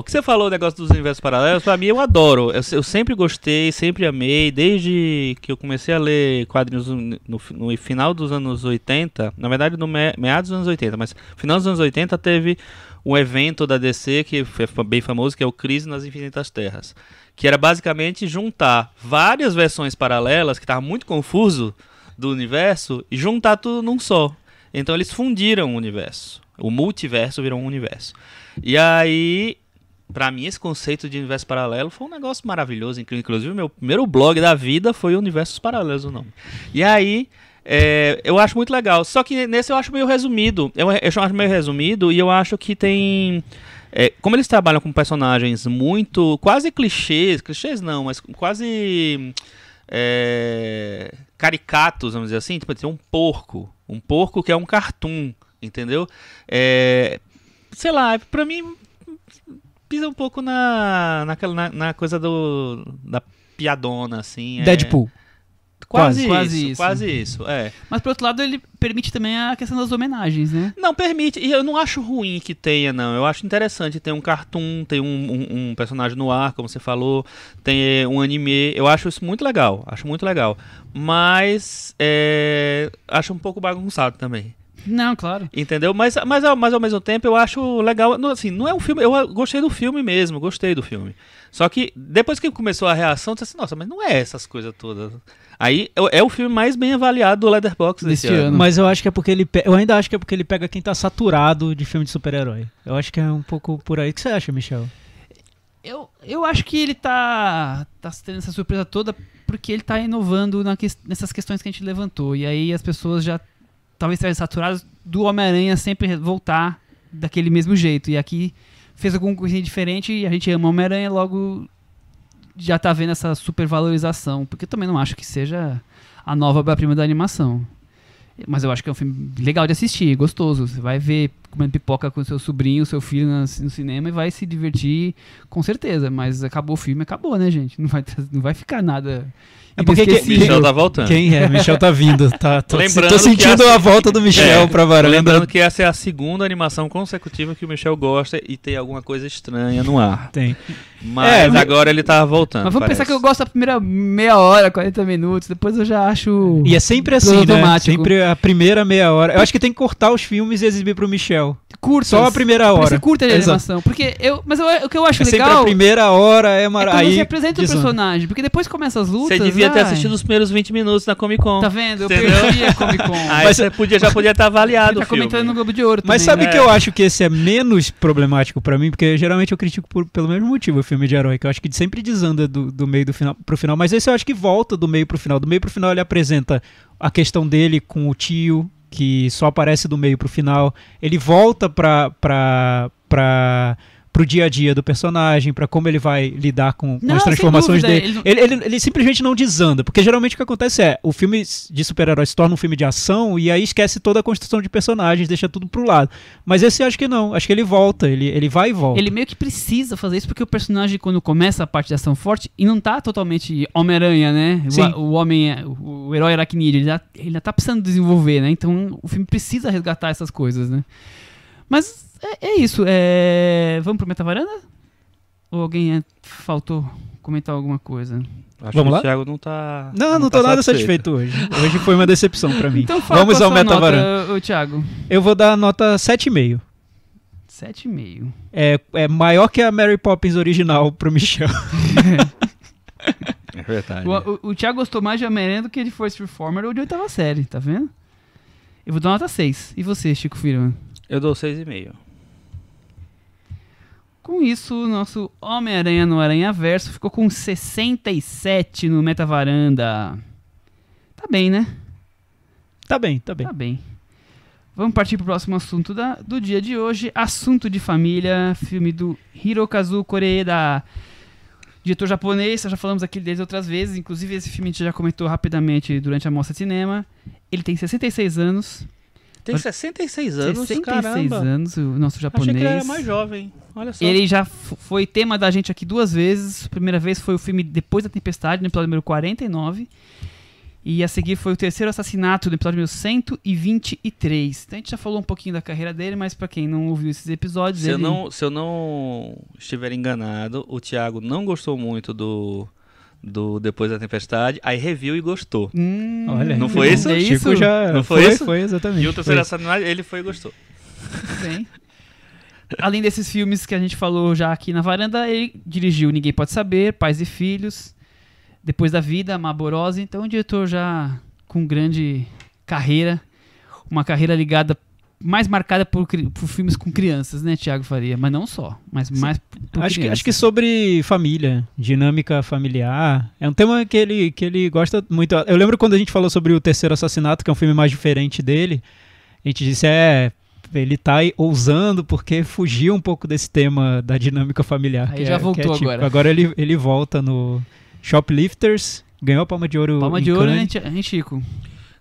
você falou, o negócio dos universos paralelos, pra mim eu adoro. Eu sempre gostei, sempre amei, desde que eu comecei a ler quadrinhos no final dos anos 80, na verdade no meados dos anos 80, mas no final dos anos 80 teve um evento da DC que foi bem famoso, que é o Crise nas Infinitas Terras, que era basicamente juntar várias versões paralelas, que tava muito confuso do universo, e juntar tudo num só. Então eles fundiram o universo. O multiverso virou um universo. E aí, pra mim, esse conceito de universo paralelo foi um negócio maravilhoso. Inclusive, o meu primeiro blog da vida foi Universos Paralelos, o nome. E aí, eu acho muito legal. Só que nesse eu acho meio resumido. Eu acho meio resumido e eu acho que tem... como eles trabalham com personagens muito... Quase clichês não, mas quase... caricatos, vamos dizer assim. Tipo, tem um porco que é um cartoon, entendeu? Sei lá, pra mim pisa um pouco na coisa da piadona, assim. Deadpool. Quase isso. Mas por outro lado, ele permite também a questão das homenagens, né? Não, permite, e eu não acho ruim que tenha, não. Eu acho interessante ter um cartoon, ter um personagem no ar, como você falou, tem um anime. Eu acho isso muito legal, Mas acho um pouco bagunçado também. Não, claro. Entendeu? Mas ao mesmo tempo eu acho legal. Assim, não é um filme. Eu gostei do filme mesmo, Só que depois que começou a reação, eu disse assim, nossa, mas não é essas coisas todas. Aí é o filme mais bem avaliado do Letterboxd desse ano. Mas eu acho que é porque eu ainda acho que é porque ele pega quem tá saturado de filme de super-herói. Eu acho que é um pouco por aí. O que você acha, Michel? Eu acho que ele tá tendo essa surpresa toda porque ele tá inovando nessas questões que a gente levantou. E aí as pessoas já talvez estejam saturadas do Homem-Aranha sempre voltar daquele mesmo jeito. E aqui fez alguma coisa diferente e a gente ama o Homem-Aranha, logo já tá vendo essa supervalorização. Porque eu também não acho que seja a nova obra-prima da animação. Mas eu acho que é um filme legal de assistir, gostoso. Você vai ver comendo pipoca com seu sobrinho, seu filho no cinema e vai se divertir com certeza. Mas acabou o filme, acabou, né, gente? Não vai ficar nada... É porque Michel tá voltando. Michel tá vindo. Tô sentindo a volta do Michel pra varanda. Lembrando que essa é a segunda animação consecutiva que o Michel gosta e tem alguma coisa estranha no ar. Tem. Mas agora ele tá voltando. Mas vamos pensar que eu gosto da primeira meia hora, 40 minutos, depois eu já acho... E é sempre assim, né? Sempre a primeira meia hora. Eu acho que tem que cortar os filmes e exibir pro Michel. Curtas. Só a primeira hora. Você curta a animação. Porque o que eu acho legal... Sempre a primeira hora é maravilhoso. Quando você apresenta o personagem, porque depois começa as lutas... Você devia ter assistido os primeiros 20 minutos na Comic Con. Tá vendo? Eu perdi a Comic Con. Aí você já podia estar avaliado o filme. Tá comentando no Globo de Ouro também. Mas sabe que eu acho que esse é menos problemático pra mim? Porque geralmente eu critico pelo mesmo motivo o filme de herói, que eu acho que sempre desanda do meio pro final. Mas esse eu acho que volta do meio pro final. Do meio pro final ele apresenta a questão dele com o tio, que só aparece do meio pro final. Ele volta pro dia a dia do personagem, pra como ele vai lidar com as transformações dele. Ele simplesmente não desanda, porque geralmente o que acontece o filme de super-heróis se torna um filme de ação e aí esquece toda a construção de personagens, deixa tudo pro lado. Mas esse eu acho que não, acho que ele volta, ele vai e volta. Ele meio que precisa fazer isso, porque o personagem, quando começa a parte de ação forte, e não tá totalmente Homem-Aranha, né? O herói aracnídeo, ele ainda tá precisando desenvolver, né? Então o filme precisa resgatar essas coisas, né? Mas é isso. Vamos pro Metavaranda? Ou alguém faltou comentar alguma coisa? Acho Vamos lá? O Thiago não tá... Não tô nada satisfeito hoje. Hoje foi uma decepção pra mim. Então fala Vamos ao Metavaranda. Nota, Thiago. Eu vou dar nota 7,5. 7,5. É maior que a Mary Poppins original pro Michel. É verdade. O Thiago gostou mais de Homem-Aranha do que de First Reformer ou de 8ª série, tá vendo? Eu vou dar nota 6. E você, Chico Firman? Eu dou 6,5. Com isso, o nosso Homem-Aranha no Aranhaverso ficou com 67 no Metavaranda. Tá bem, né? Tá bem, tá bem. Tá bem. Vamos partir pro próximo assunto do dia de hoje. Assunto de família, filme do Hirokazu Koreeda. Diretor japonês, já falamos aqui dele outras vezes. Inclusive, esse filme a gente já comentou rapidamente durante a mostra de cinema. Ele tem 66 anos. Tem 66 anos, 66 caramba. anos, o nosso japonês. Achei que ele era mais jovem. Olha só. Ele já foi tema da gente aqui 2 vezes. A primeira vez foi o filme Depois da Tempestade, no episódio número 49. E a seguir foi o terceiro assassinato, no episódio número 123. Então a gente já falou um pouquinho da carreira dele, mas pra quem não ouviu esses episódios... Se eu não estiver enganado, o Thiago não gostou muito do Depois da Tempestade, aí reviu e gostou. Olha, não foi isso? É Chico já Não foi isso? Foi exatamente. E o terceiro Foi. assassinato, ele foi e gostou. Bem. Além desses filmes que a gente falou já aqui na varanda, ele dirigiu Ninguém Pode Saber, Pais e Filhos, Depois da Vida, Maborose. Então, um diretor já com grande carreira, uma carreira ligada, mais marcada por filmes com crianças, né, Thiago Faria? Mas não só, mas mais por Acho crianças. que sobre família, dinâmica familiar, é um tema que ele gosta muito. Eu lembro quando a gente falou sobre o Terceiro Assassinato, que é um filme mais diferente dele, a gente disse, ele tá aí ousando porque fugiu um pouco desse tema da dinâmica familiar. Aí já voltou típico. agora. Agora ele volta no Shoplifters, ganhou a Palma de Ouro Palma em de Ouro, né, Cannes. Chico?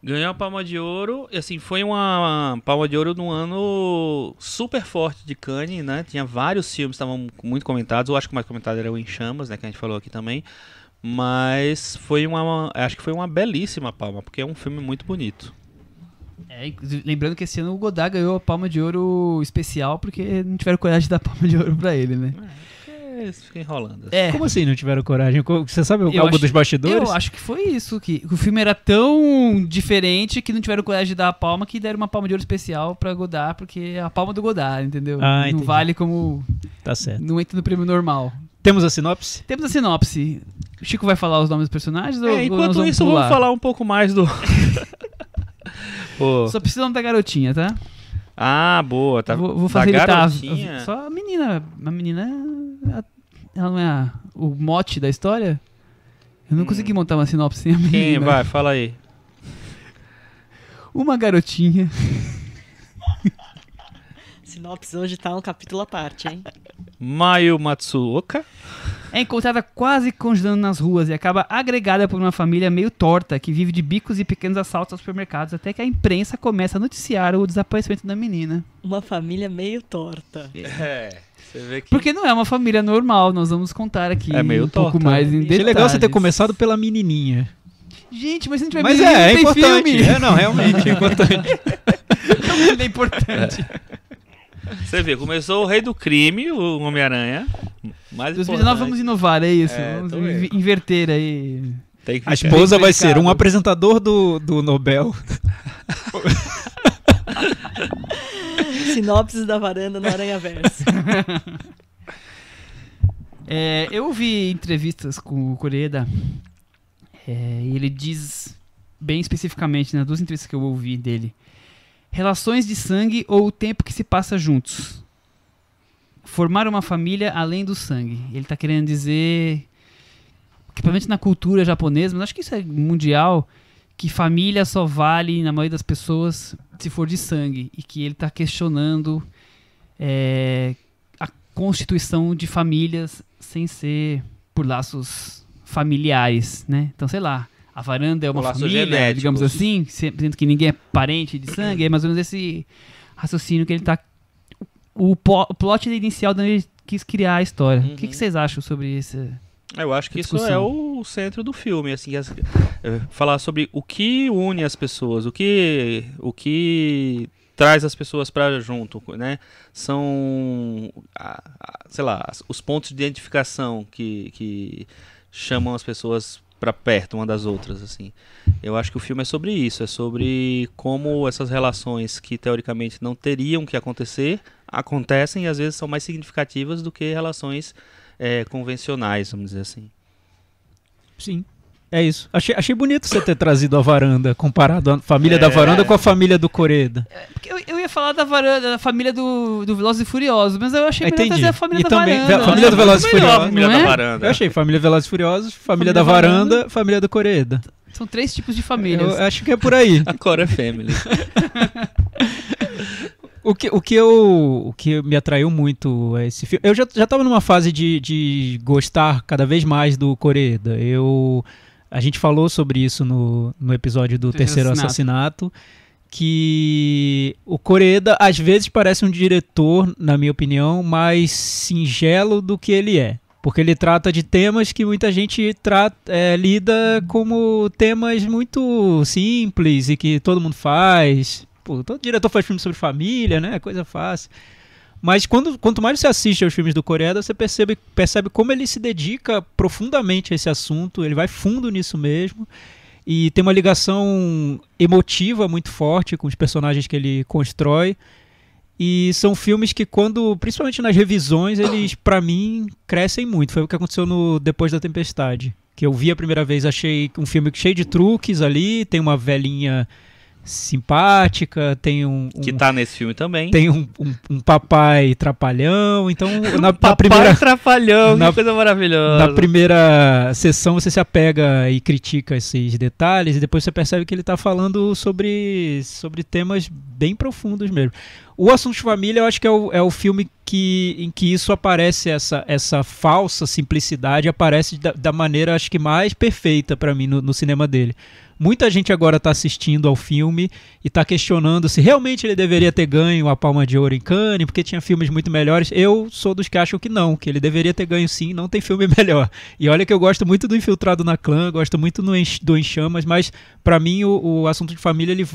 Ganhou a Palma de Ouro, e assim, foi uma Palma de Ouro num ano super forte de Cannes, né? Tinha vários filmes que estavam muito comentados, eu acho que o mais comentado era o Em Chamas, né, que a gente falou aqui também. Mas acho que foi uma belíssima palma, porque é um filme muito bonito. Inclusive, lembrando que esse ano o Godard ganhou a Palma de Ouro especial porque não tiveram coragem de dar Palma de Ouro pra ele, né? Fica enrolando. Como assim não tiveram coragem? Você sabe Eu algo acho- dos bastidores? Eu acho que foi isso, que o filme era tão diferente que não tiveram coragem de dar a palma que deram uma Palma de Ouro especial pra Godard, porque é a palma do Godard, entendeu? Ah, não entendi. vale como... Tá certo. Não entra no prêmio normal. Temos a sinopse? Temos a sinopse. O Chico vai falar os nomes dos personagens ou nós Enquanto vamos isso, pular? vamos falar um pouco mais do... Pô. Só precisa o nome da garotinha, tá? Ah, boa. Tá, Vou da facilitar. garotinha. Só a menina. A menina... Ela não é o mote da história? Eu não consegui montar uma sinopse sem a menina. Quem? Vai, fala aí. Uma garotinha. Sinopse hoje tá um capítulo à parte, hein? Mayu Matsuoka. É encontrada quase congelando nas ruas e acaba agregada por uma família meio torta que vive de bicos e pequenos assaltos aos supermercados até que a imprensa começa a noticiar o desaparecimento da menina. Uma família meio torta. Você vê que... Porque não é uma família normal, nós vamos contar aqui É meio um pouco torta, mais em Que detalhes. legal você ter começado pela menininha. Gente, mas se não tiver Mas menina, é não tem importante. filme. Não, realmente é importante. É importante. Você vê, começou o Rei do Crime, o Homem-Aranha. Mais 2019 importante. vamos inovar, é isso. É, Vamos tô vendo. inverter aí. Tem que A ficar. esposa vai ser um Complicado. apresentador do Nobel. Sinopse da varanda no Aranhaverso. Eu ouvi entrevistas com o Koreeda e ele diz bem especificamente nas 2 entrevistas que eu ouvi dele: relações de sangue ou o tempo que se passa juntos. Formar uma família além do sangue. Ele está querendo dizer que, provavelmente na cultura japonesa, mas acho que isso é mundial, que família só vale, na maioria das pessoas, se for de sangue. E que ele está questionando a constituição de famílias sem ser por laços familiares, né? Então, sei lá, a varanda é uma Por laços família, genéticos. digamos assim, sendo que ninguém é parente de sangue, é mais ou menos esse raciocínio que ele está... O plot inicial da onde ele quis criar a história. O que vocês acham sobre esse... Eu acho que isso discussão? é o centro do filme, assim, falar sobre o que une as pessoas, o que traz as pessoas para junto, né? São, sei lá, os pontos de identificação que chamam as pessoas para perto uma das outras, assim. Eu acho que o filme é sobre isso, é sobre como essas relações que teoricamente não teriam que acontecer, acontecem e às vezes são mais significativas do que relações convencionais, vamos dizer assim. Sim. É isso. Achei bonito você ter trazido a varanda, comparado a família da varanda com a família do Coreda. Porque eu ia falar da varanda, da família do Velozes e Furiosos, mas eu achei melhor trazer a família E da também, varanda. a família do Velozes e Melhor a Furiosos. família Não da é? varanda. Eu achei família Velozes e Furiosos, família Família da da varanda. varanda, família do Coreda. São 3 tipos de famílias. Eu acho que é por aí. A Core Family. O que me atraiu muito é esse filme. Eu já estava numa fase de gostar cada vez mais do Coreda. A gente falou sobre isso no episódio do Terceiro Assassinato, que o Coreda às vezes parece um diretor, na minha opinião, mais singelo do que ele é. Porque ele trata de temas que muita gente lida como temas muito simples e que todo mundo faz. Pô, todo diretor faz filme sobre família, né? Coisa fácil. Mas quanto mais você assiste aos filmes do Coreda, você percebe como ele se dedica profundamente a esse assunto, ele vai fundo nisso mesmo, e tem uma ligação emotiva muito forte com os personagens que ele constrói. E são filmes que principalmente nas revisões, eles, pra mim, crescem muito. Foi o que aconteceu no Depois da Tempestade, que eu vi a primeira vez, achei um filme cheio de truques ali, tem uma velhinha simpática, tem que tá nesse filme também. Tem um papai trapalhão, então na Papai primeira trapalhão, que coisa maravilhosa. na primeira sessão você se apega e critica esses detalhes e depois você percebe que ele está falando sobre temas bem profundos mesmo. O Assunto de Família eu acho que é o filme em que isso aparece, essa falsa simplicidade aparece da maneira acho que mais perfeita para mim no cinema dele. Muita gente agora está assistindo ao filme e está questionando se realmente ele deveria ter ganho a Palma de Ouro em Cannes, porque tinha filmes muito melhores. Eu sou dos que acham que não, que ele deveria ter ganho sim, não tem filme melhor. E olha que eu gosto muito do Infiltrado na Clã, gosto muito do Em Chamas, mas para mim o Assunto de Família ele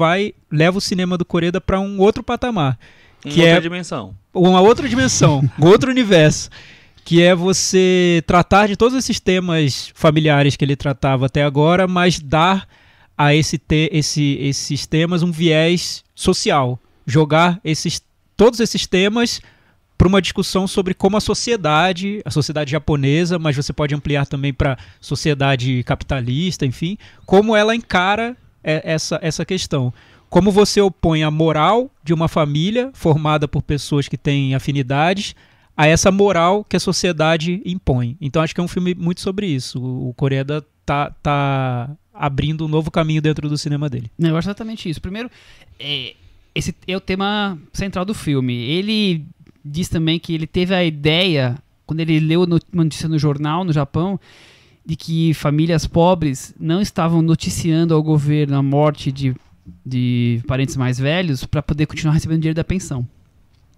leva o cinema do Coreda para um outro patamar. Que outra dimensão. Uma outra dimensão, um outro universo. Que é você tratar de todos esses temas familiares que ele tratava até agora, mas dar a esses temas um viés social. Jogar todos esses temas para uma discussão sobre como a sociedade japonesa, mas você pode ampliar também para a sociedade capitalista, enfim, como ela encara essa questão. Como você opõe a moral de uma família formada por pessoas que têm afinidades a essa moral que a sociedade impõe. Então acho que é um filme muito sobre isso. O Coreda tá abrindo um novo caminho dentro do cinema dele. Eu acho exatamente isso. Primeiro, esse é o tema central do filme. Ele diz também que ele teve a ideia, quando ele leu uma notícia no jornal, no Japão, de que famílias pobres não estavam noticiando ao governo a morte de parentes mais velhos para poder continuar recebendo dinheiro da pensão.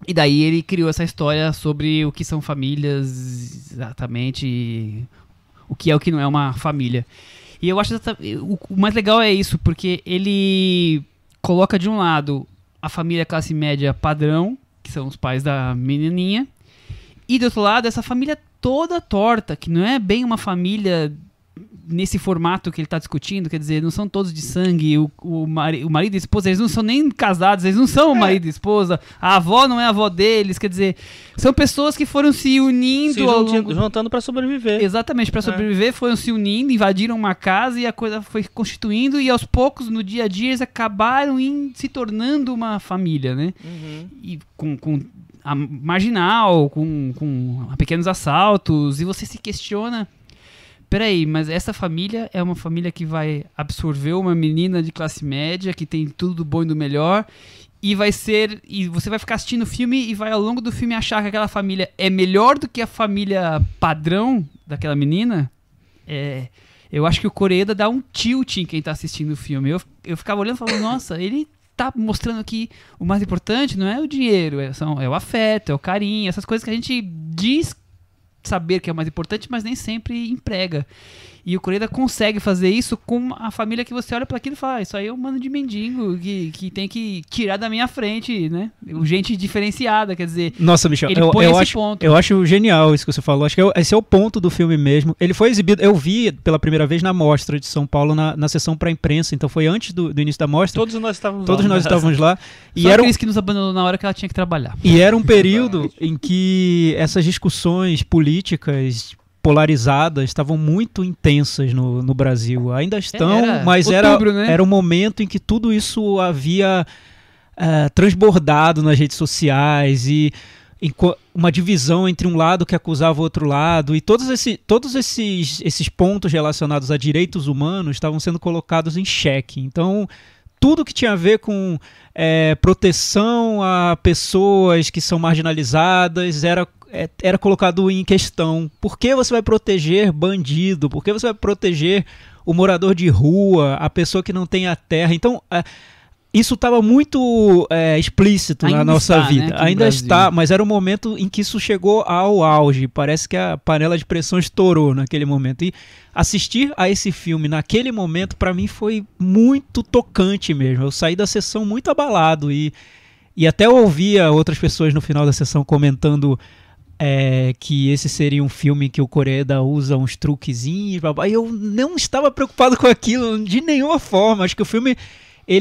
E daí ele criou essa história sobre o que são famílias exatamente, o que é o que não é uma família. E eu acho que o mais legal é isso, porque ele coloca de um lado a família classe média padrão, que são os pais da menininha, e do outro lado essa família toda torta, que não é bem uma família nesse formato que ele está discutindo, quer dizer, não são todos de sangue, o marido e a esposa, eles não são nem casados, eles não são o marido e esposa, a avó não é a avó deles, quer dizer, são pessoas que foram se unindo, juntando para sobreviver. Exatamente, para sobreviver, foram se unindo, invadiram uma casa e a coisa foi constituindo e aos poucos, no dia a dia, eles acabaram se tornando uma família, né? Uhum. E com a marginal, com pequenos assaltos, e você se questiona, peraí, mas essa família é uma família que vai absorver uma menina de classe média, que tem tudo do bom e do melhor, e você vai ficar assistindo o filme e vai ao longo do filme achar que aquela família é melhor do que a família padrão daquela menina? Eu acho que o Coreda dá um tilt em quem tá assistindo o filme. Eu ficava olhando e falando, nossa, ele tá mostrando que o mais importante não é o dinheiro, é o afeto, é o carinho, essas coisas que a gente diz saber que é o mais importante, mas nem sempre emprega. E o Coreda consegue fazer isso com a família que você olha para aquilo e fala, isso aí é um mano de mendigo que tem que tirar da minha frente, né? Gente diferenciada, quer dizer... Nossa, Michel, eu acho genial isso que você falou. Acho que esse é o ponto do filme mesmo. Ele foi exibido, eu vi pela primeira vez na Mostra de São Paulo, na sessão para imprensa, então foi antes do início da Mostra. Todos nós estávamos lá. E era aqueles que nos abandonou na hora que ela tinha que trabalhar. E era um período em que essas discussões políticas polarizadas, estavam muito intensas no Brasil. Ainda estão, mas outubro, né? era um momento em que tudo isso havia transbordado nas redes sociais e uma divisão entre um lado que acusava o outro lado, e todos esses pontos relacionados a direitos humanos estavam sendo colocados em xeque. Então, tudo que tinha a ver com proteção a pessoas que são marginalizadas era colocado em questão. Por que você vai proteger bandido? Por que você vai proteger o morador de rua, a pessoa que não tem a terra? Então, isso estava muito explícito na nossa vida. Né, ainda está, mas era um momento em que isso chegou ao auge. Parece que a panela de pressão estourou naquele momento. E assistir a esse filme naquele momento, para mim, foi muito tocante mesmo. Eu saí da sessão muito abalado e até ouvia outras pessoas no final da sessão comentando que esse seria um filme que o Koreeda usa uns truquezinhos. E eu não estava preocupado com aquilo de nenhuma forma. Acho que o filme...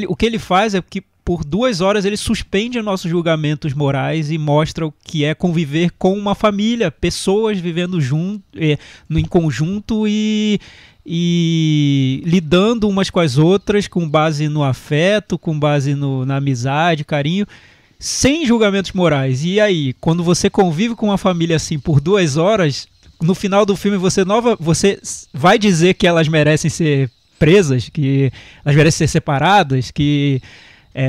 o que ele faz é que por 2 horas ele suspende nossos julgamentos morais e mostra o que é conviver com uma família, pessoas vivendo em conjunto e lidando umas com as outras com base no afeto, com base na amizade, carinho, sem julgamentos morais. E aí, quando você convive com uma família assim por 2 horas, no final do filme você vai dizer que elas merecem ser presas, que elas merecem ser separadas, que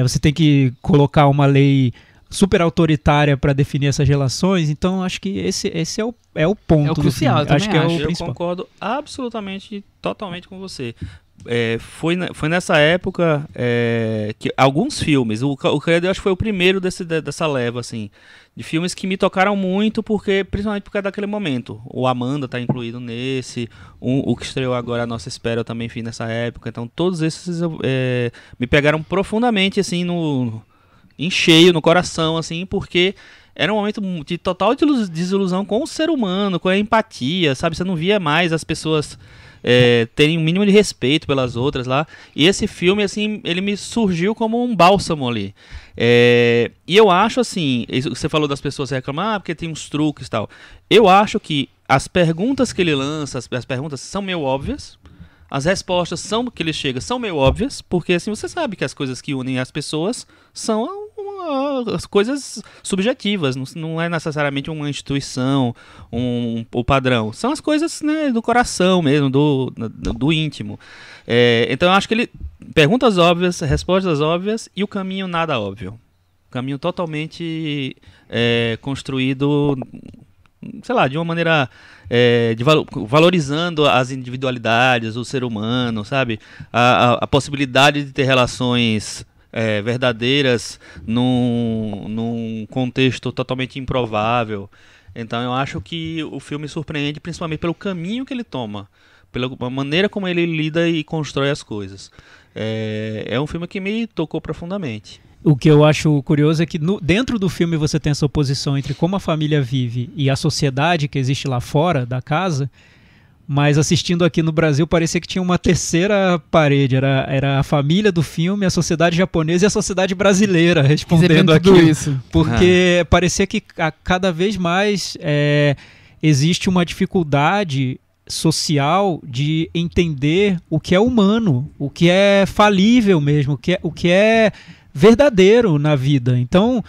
você tem que colocar uma lei super autoritária para definir essas relações. Então acho que esse é o ponto. É o crucial, do filme. Acho que é o Eu principal. concordo absolutamente, totalmente com você. Foi nessa época que alguns filmes, o Koreeda eu acho que foi o primeiro dessa leva, assim, de filmes que me tocaram muito, principalmente por causa daquele momento. O Amanda tá incluído nesse, o que estreou agora, A Nossa Espera, eu também fiz nessa época. Então todos esses me pegaram profundamente, assim, em cheio, no coração, assim, porque era um momento de total desilusão com o ser humano, com a empatia, sabe? Você não via mais as pessoas terem um mínimo de respeito pelas outras lá. E esse filme, assim, ele me surgiu como um bálsamo ali. E eu acho, assim, você falou das pessoas reclamando, porque tem uns truques e tal. Eu acho que as perguntas que ele lança, as perguntas são meio óbvias. As respostas que ele chega são meio óbvias, porque assim você sabe que as coisas que unem as pessoas são as coisas subjetivas, não é necessariamente uma instituição, o padrão. São as coisas, né, do coração mesmo, do íntimo. Então eu acho que ele perguntas óbvias, respostas óbvias e o caminho nada óbvio. Caminho totalmente construído, sei lá, de uma maneira valorizando as individualidades, o ser humano, sabe? A possibilidade de ter relações verdadeiras num contexto totalmente improvável. Então eu acho que o filme surpreende principalmente pelo caminho que ele toma, pela maneira como ele lida e constrói as coisas. É um filme que me tocou profundamente. O que eu acho curioso é que dentro do filme você tem essa oposição entre como a família vive e a sociedade que existe lá fora da casa, mas assistindo aqui no Brasil parecia que tinha uma terceira parede, era a família do filme, a sociedade japonesa e a sociedade brasileira respondendo aquilo. Isso. Porque parecia que cada vez mais existe uma dificuldade social de entender o que é humano, o que é falível mesmo, o que é verdadeiro na vida. Então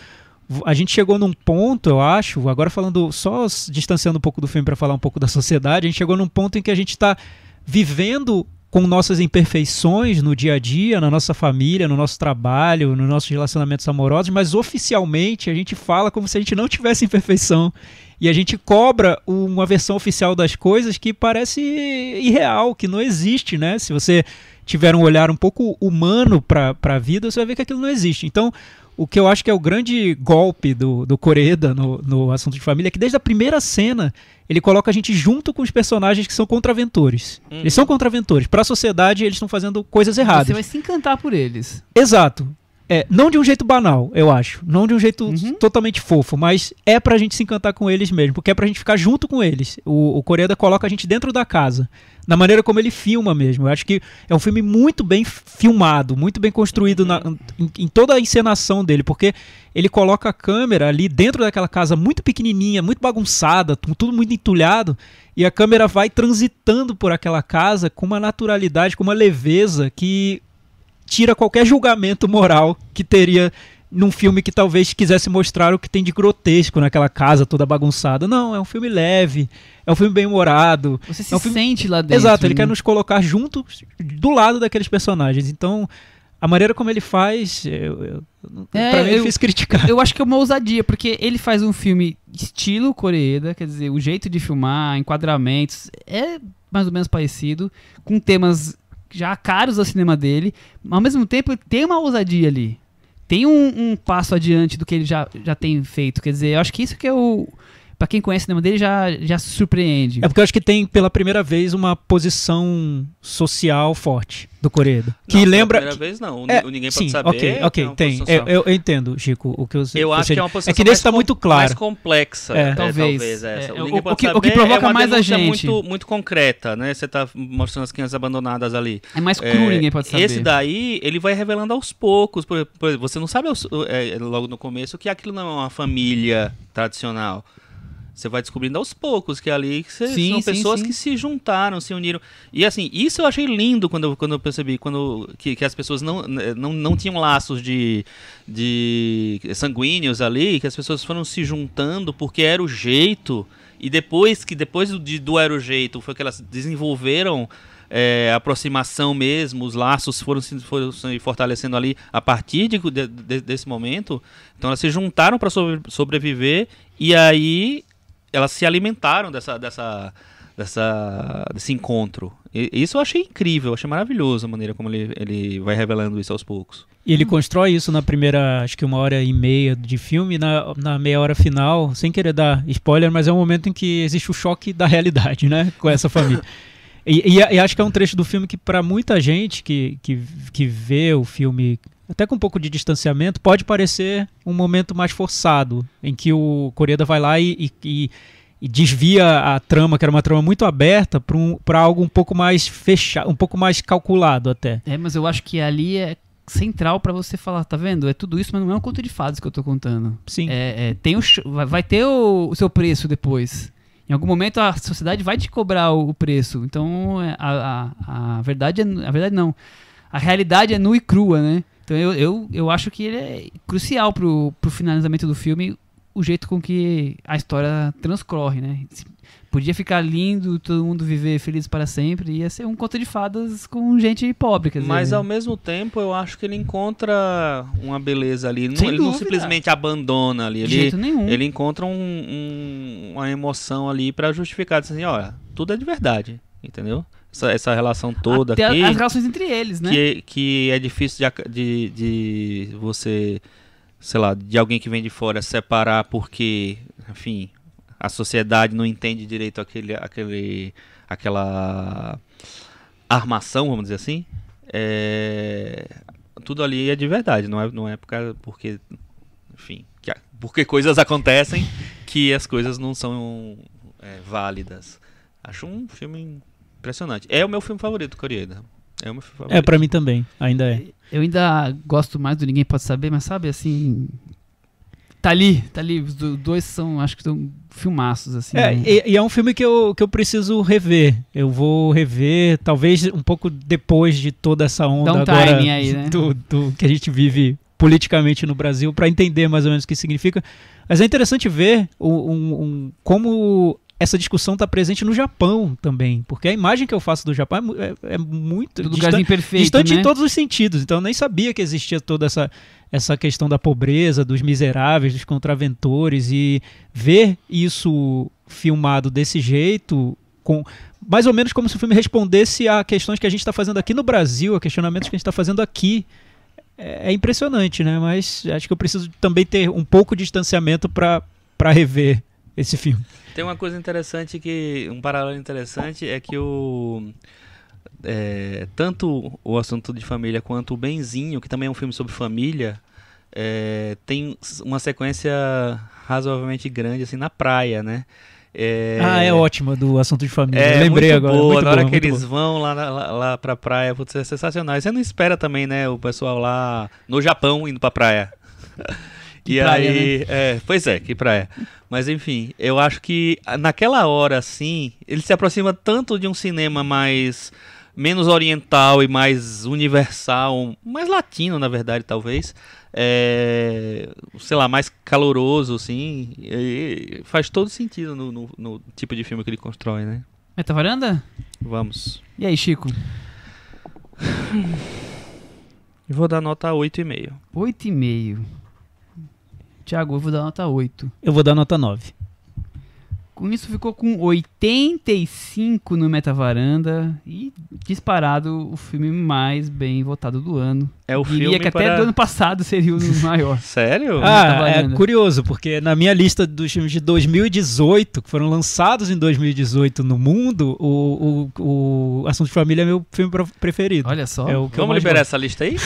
a gente chegou num ponto, eu acho, agora falando, só distanciando um pouco do filme para falar um pouco da sociedade, a gente chegou num ponto em que a gente está vivendo com nossas imperfeições no dia a dia, na nossa família, no nosso trabalho, nos nossos relacionamentos amorosos, mas oficialmente a gente fala como se a gente não tivesse imperfeição e a gente cobra uma versão oficial das coisas que parece irreal, que não existe, né? Se você tiver um olhar um pouco humano para a vida, você vai ver que aquilo não existe. Então, o que eu acho que é o grande golpe do Koreeda no assunto de família é que desde a primeira cena ele coloca a gente junto com os personagens que são contraventores. Eles são contraventores. Para a sociedade, eles estão fazendo coisas erradas. Você vai se encantar por eles. Exato. Não de um jeito banal, eu acho. Não de um jeito totalmente fofo, mas é pra gente se encantar com eles mesmo, porque é pra gente ficar junto com eles. O Koreda coloca a gente dentro da casa, na maneira como ele filma mesmo. Eu acho que é um filme muito bem filmado, muito bem construído em toda a encenação dele, porque ele coloca a câmera ali dentro daquela casa muito pequenininha, muito bagunçada, tudo muito entulhado, e a câmera vai transitando por aquela casa com uma naturalidade, com uma leveza que tira qualquer julgamento moral que teria num filme que talvez quisesse mostrar o que tem de grotesco naquela casa toda bagunçada. Não, é um filme leve, é um filme bem-humorado. Você se um filme... sente lá dentro. Exato, ele né? quer nos colocar junto, do lado daqueles personagens. Então, a maneira como ele faz, pra mim é difícil criticar. Eu acho que é uma ousadia, porque ele faz um filme estilo Koreeda, quer dizer, o jeito de filmar, enquadramentos, é mais ou menos parecido, com temas já caros ao cinema dele, mas ao mesmo tempo tem uma ousadia ali. Tem um passo adiante do que ele já tem feito. Quer dizer, eu acho que isso que é o... Pra quem conhece o cinema dele, já se surpreende. É porque eu acho que tem, pela primeira vez, uma posição social forte do Koreda. Que Não, lembra... pela primeira vez não, o Ninguém sim, Pode Saber. Ok, uma tem. posição social. Eu entendo, Chico, o que você... Eu acho que é uma posição é que nesse tá muito claro. mais complexa. Talvez. Essa. É, O Ninguém Pode o que Saber provoca é uma mais a denúncia gente. muito concreta, né? Você tá mostrando as crianças abandonadas ali. É mais cru, Ninguém Pode Saber. Esse daí, ele vai revelando aos poucos. Por exemplo, você não sabe logo no começo que aquilo não é uma família tradicional. Você vai descobrindo aos poucos que ali são pessoas que se juntaram, se uniram. E assim, isso eu achei lindo quando eu percebi que as pessoas não tinham laços de sanguíneos ali, que as pessoas foram se juntando porque era o jeito. E depois do era o jeito, foi que elas desenvolveram a aproximação mesmo, os laços foram se fortalecendo ali a partir desse momento. Então elas se juntaram para sobreviver e aí elas se alimentaram desse encontro. E isso eu achei incrível, eu achei maravilhoso a maneira como ele vai revelando isso aos poucos. E ele constrói isso na primeira, acho que 1h30 de filme, na meia hora final, sem querer dar spoiler, mas é um momento em que existe o choque da realidade, né, com essa família. E acho que é um trecho do filme que para muita gente que vê o filme até com um pouco de distanciamento, pode parecer um momento mais forçado, em que o Koreda vai lá e desvia a trama, que era uma trama muito aberta, para algo um pouco mais fechado, um pouco mais calculado até. Mas eu acho que ali é central para você falar, tá vendo? É tudo isso, mas não é um conto de fadas que eu tô contando. Sim. Vai ter o seu preço depois. Em algum momento a sociedade vai te cobrar o preço. Então a verdade não. A realidade é nua e crua, né? Então eu acho que ele é crucial pro finalizamento do filme, o jeito com que a história transcorre, né? Podia ficar lindo, todo mundo viver feliz para sempre, ia ser um conto de fadas com gente pobre, quer dizer. Mas ao mesmo tempo eu acho que ele encontra uma beleza ali. Sem ele dúvida. não simplesmente abandona ali. De jeito nenhum. Ele encontra uma emoção ali para justificar, assim, olha, tudo é de verdade, entendeu? Essa relação toda até aqui. As relações entre eles, né? Que é difícil de você, sei lá, de alguém que vem de fora separar porque, enfim, a sociedade não entende direito aquela armação, vamos dizer assim. Tudo ali é de verdade, não é porque, enfim, porque coisas acontecem que as coisas não são válidas. Acho um filme impressionante. É o meu filme favorito, Koreda. É o meu filme favorito. Pra mim também, ainda é. Eu ainda gosto mais do Ninguém Pode Saber, mas sabe, assim... Tá ali. Os dois são, acho que são filmaços, assim. Né? E é um filme que eu preciso rever. Eu vou rever, talvez um pouco depois de toda essa onda Dá um agora timing aí, né? do que a gente vive politicamente no Brasil, para entender mais ou menos o que significa. Mas é interessante ver como essa discussão está presente no Japão também, porque a imagem que eu faço do Japão é muito lugarzinho perfeito, distante né? em todos os sentidos. Então eu nem sabia que existia toda essa questão da pobreza, dos miseráveis, dos contraventores, e ver isso filmado desse jeito, mais ou menos como se o filme respondesse a questões que a gente está fazendo aqui no Brasil, a questionamentos que a gente está fazendo aqui, é impressionante, né? Mas acho que eu preciso também ter um pouco de distanciamento para rever esse filme. Tem uma coisa interessante um paralelo interessante é que tanto o Assunto de Família quanto o Benzinho, que também é um filme sobre família, tem uma sequência razoavelmente grande assim na praia, né? É ótima do Assunto de Família. Eu É lembrei muito agora. boa, Muito na hora boa, que muito eles boa. vão lá pra praia, putz, é sensacional. E você não espera também, né, o pessoal lá no Japão indo pra praia. Que E praia, aí, pois é, que praia. Mas enfim, eu acho que naquela hora, assim, ele se aproxima tanto de um cinema menos oriental e mais universal, mais latino, na verdade, talvez. Sei lá, mais caloroso, assim. E faz todo sentido no tipo de filme que ele constrói, né? Metavaranda? Vamos. E aí, Chico? Eu vou dar nota 8,5. 8,5. Thiago, eu vou dar nota 8. Eu vou dar nota 9. Com isso ficou com 85 no Metavaranda e disparado o filme mais bem votado do ano. É o Diria filme que até para... do ano passado seria o maior. Sério? É curioso, porque na minha lista dos filmes de 2018, que foram lançados em 2018 no mundo, o Assunto de Família é meu filme preferido. Olha só. É o que eu Vamos mais liberar gosto. essa lista aí?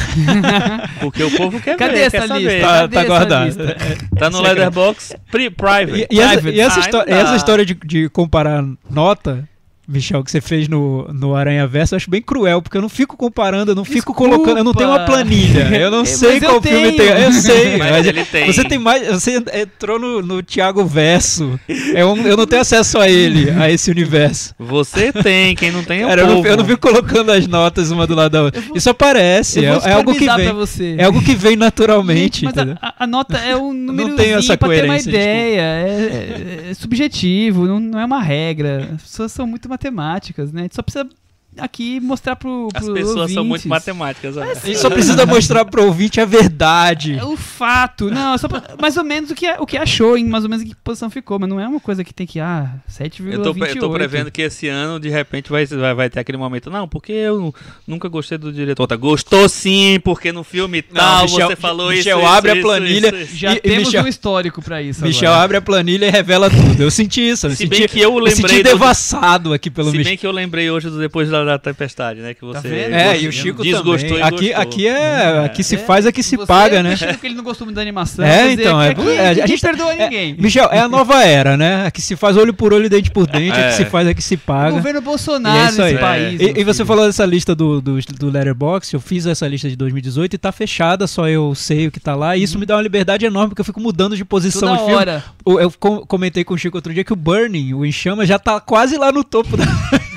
Porque o povo quer Cadê ver, essa quer saber. lista? Tá Cadê essa guardado. lista? Tá no Letterboxd Private. E essa Private. história de comparar nota, Michel, que você fez no Aranha Verso, eu acho bem cruel, porque eu não fico comparando, eu não fico Desculpa. colocando, eu não tenho uma planilha, eu não sei Mas eu qual filme tenho. tem. Eu sei, Mas ele tem. Você tem mais, você entrou no Thiago Verso, eu não tenho acesso a ele, a esse universo. Você tem, quem não tem é o Cara, povo. eu não fico colocando as notas uma do lado da outra. Isso aparece, Eu vou é algo que disponibilizar vem. pra você. É algo que vem naturalmente, Gente, mas entendeu? a nota é um número tem essa pra ter uma coerência, ideia. É subjetivo, não é uma regra. As pessoas são muito matemáticas, né? A gente só precisa aqui mostrar pro As pessoas são muito ouvintes. matemáticas. Mas A gente só precisa mostrar pro ouvinte a verdade. É o fato. Não, é só mais ou menos o que achou, em mais ou menos em que posição ficou. Mas não é uma coisa que tem que, 7,28. Eu tô prevendo que esse ano, de repente, vai ter aquele momento. Não, porque eu nunca gostei do diretor. Gostou sim, porque no filme tal Michel- você falou Michel isso. abre a planilha. Já E temos Michel- um histórico pra isso Michel agora. abre a planilha e revela tudo. Eu senti isso. Se bem que eu me lembrei senti do- devassado aqui pelo Se Michel. bem que eu lembrei hoje do Depois da Tempestade, né? Que você vendo? É, e o Chico desgostou também. e Aqui, gostou. aqui se faz, aqui se Você paga, né? achando que ele não gostou muito da animação. É, quer dizer então, que aqui a ninguém gente perdoa ninguém. Michel, é a nova era, né? Aqui se faz olho por olho, dente por dente, aqui se faz, aqui se O paga. governo E Bolsonaro é isso aí. nesse país. E meu você filho. falou dessa lista do Letterboxd, eu fiz essa lista de 2018 e tá fechada, só eu sei o que tá lá, e isso me dá uma liberdade enorme, porque eu fico mudando de posição Toda de filme. hora. Eu comentei com o Chico outro dia que o Burning, o Em Chamas, já tá quase lá no topo da lista.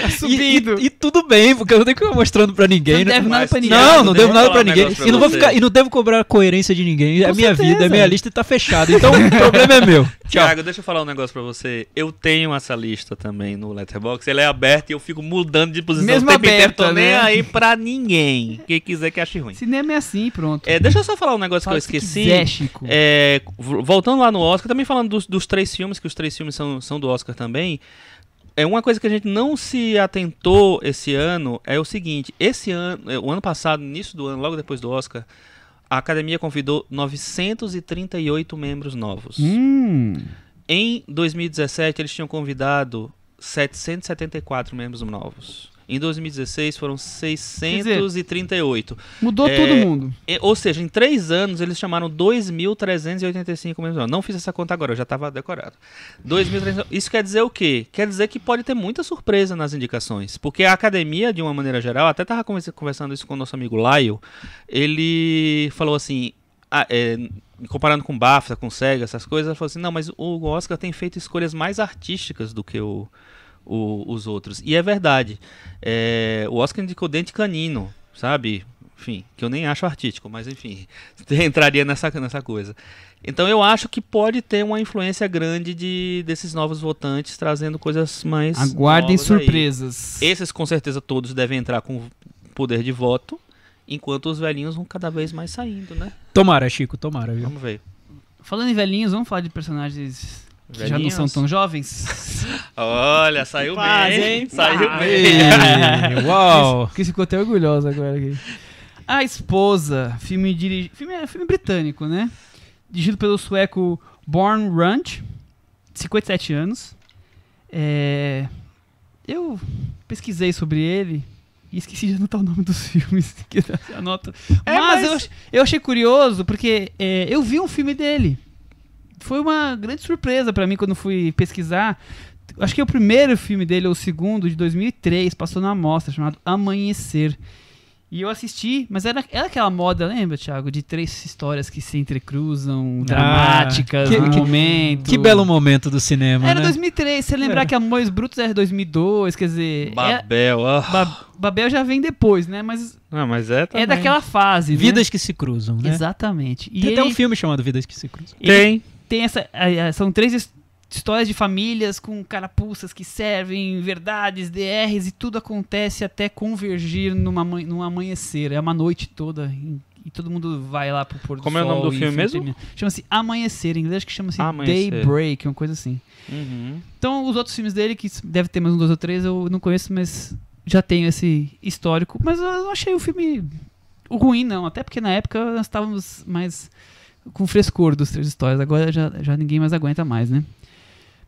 Tá subindo. E tudo bem, porque eu não tenho que ficar mostrando pra ninguém. Não né? deve nada Mas- pra ninguém. Não, não Deixa eu devo nada falar pra um ninguém. negócio pra E não vou você. ficar, e não devo cobrar coerência de ninguém. É Com minha certeza. vida, é minha lista e tá fechada. Então o problema é meu. Tchau. Tiago, deixa eu falar um negócio pra você. Eu tenho essa lista também no Letterboxd. Ela é aberta e eu fico mudando de posição Mesmo o tempo inteiro. aberta, Tô nem né? aí pra ninguém. Quem quiser que ache ruim. Cinema é assim, pronto. Deixa eu só falar um negócio Fala que eu o que esqueci. quiser, Chico. Voltando lá no Oscar, também falando dos 3 filmes, que os 3 filmes são do Oscar também. Uma coisa que a gente não se atentou esse ano é o seguinte: esse ano, o ano passado, no início do ano, logo depois do Oscar, a Academia convidou 938 membros novos. Em 2017, eles tinham convidado 774 membros novos. Em 2016, foram 638. Mudou todo mundo. Ou seja, em 3 anos, eles chamaram 2.385 membros novos. Não fiz essa conta agora, eu já estava decorado. 2.300. Isso quer dizer o quê? Quer dizer que pode ter muita surpresa nas indicações. Porque a academia, de uma maneira geral, até estava conversando isso com o nosso amigo Laio, ele falou assim... comparando com BAFTA, com SEGA, essas coisas, ele falou assim, não, mas o Oscar tem feito escolhas mais artísticas do que os outros. E é verdade. O Oscar indicou Dente Canino, sabe? Enfim, que eu nem acho artístico, mas enfim, entraria nessa coisa. Então eu acho que pode ter uma influência grande desses novos votantes trazendo coisas mais Aguardem novas aí. surpresas. Esses com certeza todos devem entrar com poder de voto, enquanto os velhinhos vão cada vez mais saindo, né? Tomara, Chico, tomara, viu? Vamos ver. Falando em velhinhos, vamos falar de personagens que já não Velhinhos? são tão jovens? Olha, saiu Quase, bem, hein? saiu Ah, bem. Ei, uau! Cris ficou até orgulhosa agora aqui. A Esposa, filme britânico, né? Dirigido pelo sueco Born Runch, 57 anos. Eu pesquisei sobre ele e esqueci de anotar o nome dos filmes. Que eu anoto. Mas eu achei curioso porque eu vi um filme dele. Foi uma grande surpresa pra mim quando fui pesquisar. Acho que é o primeiro filme dele, ou o segundo, de 2003, passou na mostra, chamado Amanhecer. E eu assisti, mas era aquela moda, lembra, Thiago? De 3 histórias que se entrecruzam, dramáticas, no momento. Que belo momento do cinema, Era né? 2003, você lembrar que Amores Brutos era 2002, quer dizer... Babel, Babel já vem depois, né? Mas mas é também. é daquela fase, né? Vidas que se cruzam, né? Exatamente. E Tem até um ele- filme chamado Vidas que se cruzam. ele tem são 3 histórias de famílias com carapuças que servem verdades, DRs, e tudo acontece até convergir num amanhecer. É uma noite toda e todo mundo vai lá pro pôr do sol. Como é o nome do e filme mesmo? termina. Chama-se Amanhecer, em inglês acho que chama-se Amanhecer. Daybreak, uma coisa assim. Uhum. Então, os outros filmes dele, que deve ter mais 1, 2 ou 3, eu não conheço, mas já tenho esse histórico. Mas eu não achei o filme ruim, não. Até porque na época nós estávamos mais com frescor dos 3 histórias. Agora já ninguém mais aguenta mais, né?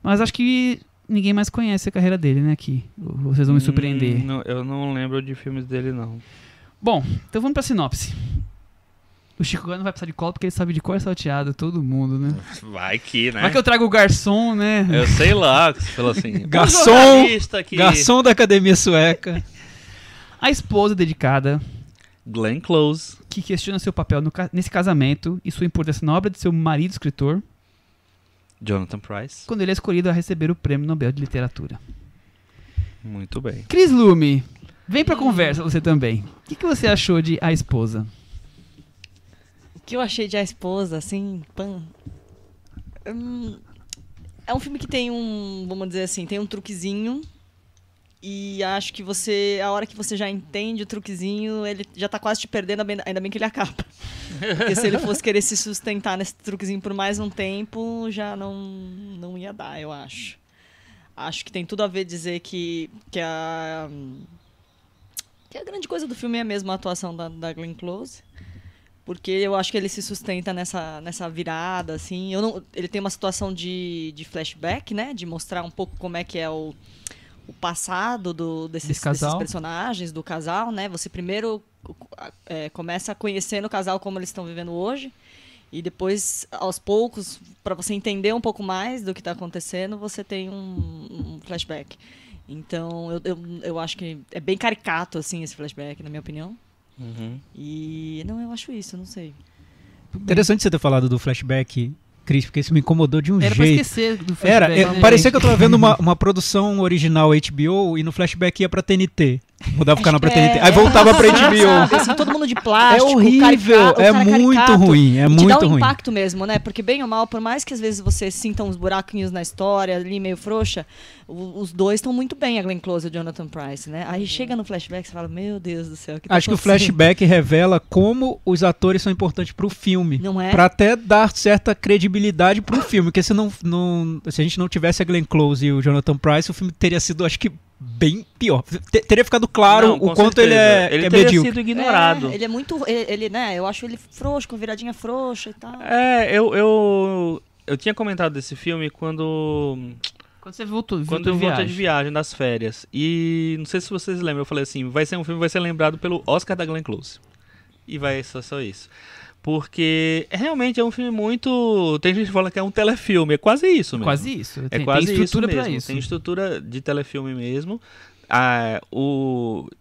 Mas acho que ninguém mais conhece a carreira dele, né? Aqui. Vocês vão me surpreender. Eu não lembro de filmes dele, não. Bom, então vamos pra sinopse. O Chico agora não vai precisar de cola porque ele sabe de cor salteado, todo mundo, né? Vai que, né? Vai que eu trago o garçom, né? Eu sei lá, você falou assim. Garçom! jornalista que- Garçom da Academia Sueca. A esposa dedicada Glenn Close. que questiona seu papel nesse casamento e sua importância na obra de seu marido escritor Jonathan Pryce. quando ele é escolhido a receber o Prêmio Nobel de Literatura. Muito bem. Cris Lume, vem pra conversa você também. O que você achou de A Esposa? O que eu achei de A Esposa, assim, é um filme que tem vamos dizer assim, tem um truquezinho. E acho que a hora que você já entende o truquezinho, ele já tá quase te perdendo, ainda bem que ele acaba. Porque se ele fosse querer se sustentar nesse truquezinho por mais um tempo, já não ia dar, eu acho. Acho que tem tudo a ver dizer que a grande coisa do filme é mesmo a atuação da Glenn Close. Porque eu acho que ele se sustenta nessa virada, assim. Ele tem uma situação de flashback, né? De mostrar um pouco como é que é o passado desses personagens, do casal, né? Você primeiro começa conhecendo o casal como eles estão vivendo hoje. E depois, aos poucos, para você entender um pouco mais do que está acontecendo, você tem um flashback. Então, eu acho que é bem caricato, assim, esse flashback, na minha opinião. Uhum. E não, eu acho isso, eu não sei. Interessante você ter falado do flashback, Cris, porque isso me incomodou de um Era pra jeito. esquecer do flashback. né? Parecia que eu tava vendo uma produção original HBO e no flashback ia pra TNT. Mudava o canal pra TNT. Aí voltava pra HBO. Sabe, assim, todo mundo de plástico, É horrível, caricato, é o cara muito caricato. ruim, é E te muito dá um ruim. impacto mesmo, né? Porque bem ou mal, por mais que às vezes você sinta uns buraquinhos na história, ali meio frouxa, os dois estão muito bem, a Glenn Close e o Jonathan Pryce, né? Aí chega no flashback e você fala, meu Deus do céu, o que tá Acho que o acontecendo? flashback revela como os atores são importantes pro filme. Não é? Pra até dar certa credibilidade pro filme. Porque se a gente não tivesse a Glenn Close e o Jonathan Pryce, o filme teria sido, acho que, bem pior. Teria ficado claro Não, com o quanto certeza. ele é teria medíocre. sido ignorado. Ele é muito... Ele, né? Eu acho ele frouxo, com viradinha frouxa e tal. Eu tinha comentado desse filme quando Quando você voltou, eu voltei de viagem das férias. E não sei se vocês lembram, eu falei assim, vai ser um filme que vai ser lembrado pelo Oscar da Glenn Close. E vai ser só isso. Porque realmente é um filme muito... Tem gente que fala que é um telefilme, é quase isso mesmo. Quase isso. É Tem quase estrutura isso mesmo. pra isso. Tem estrutura de telefilme mesmo.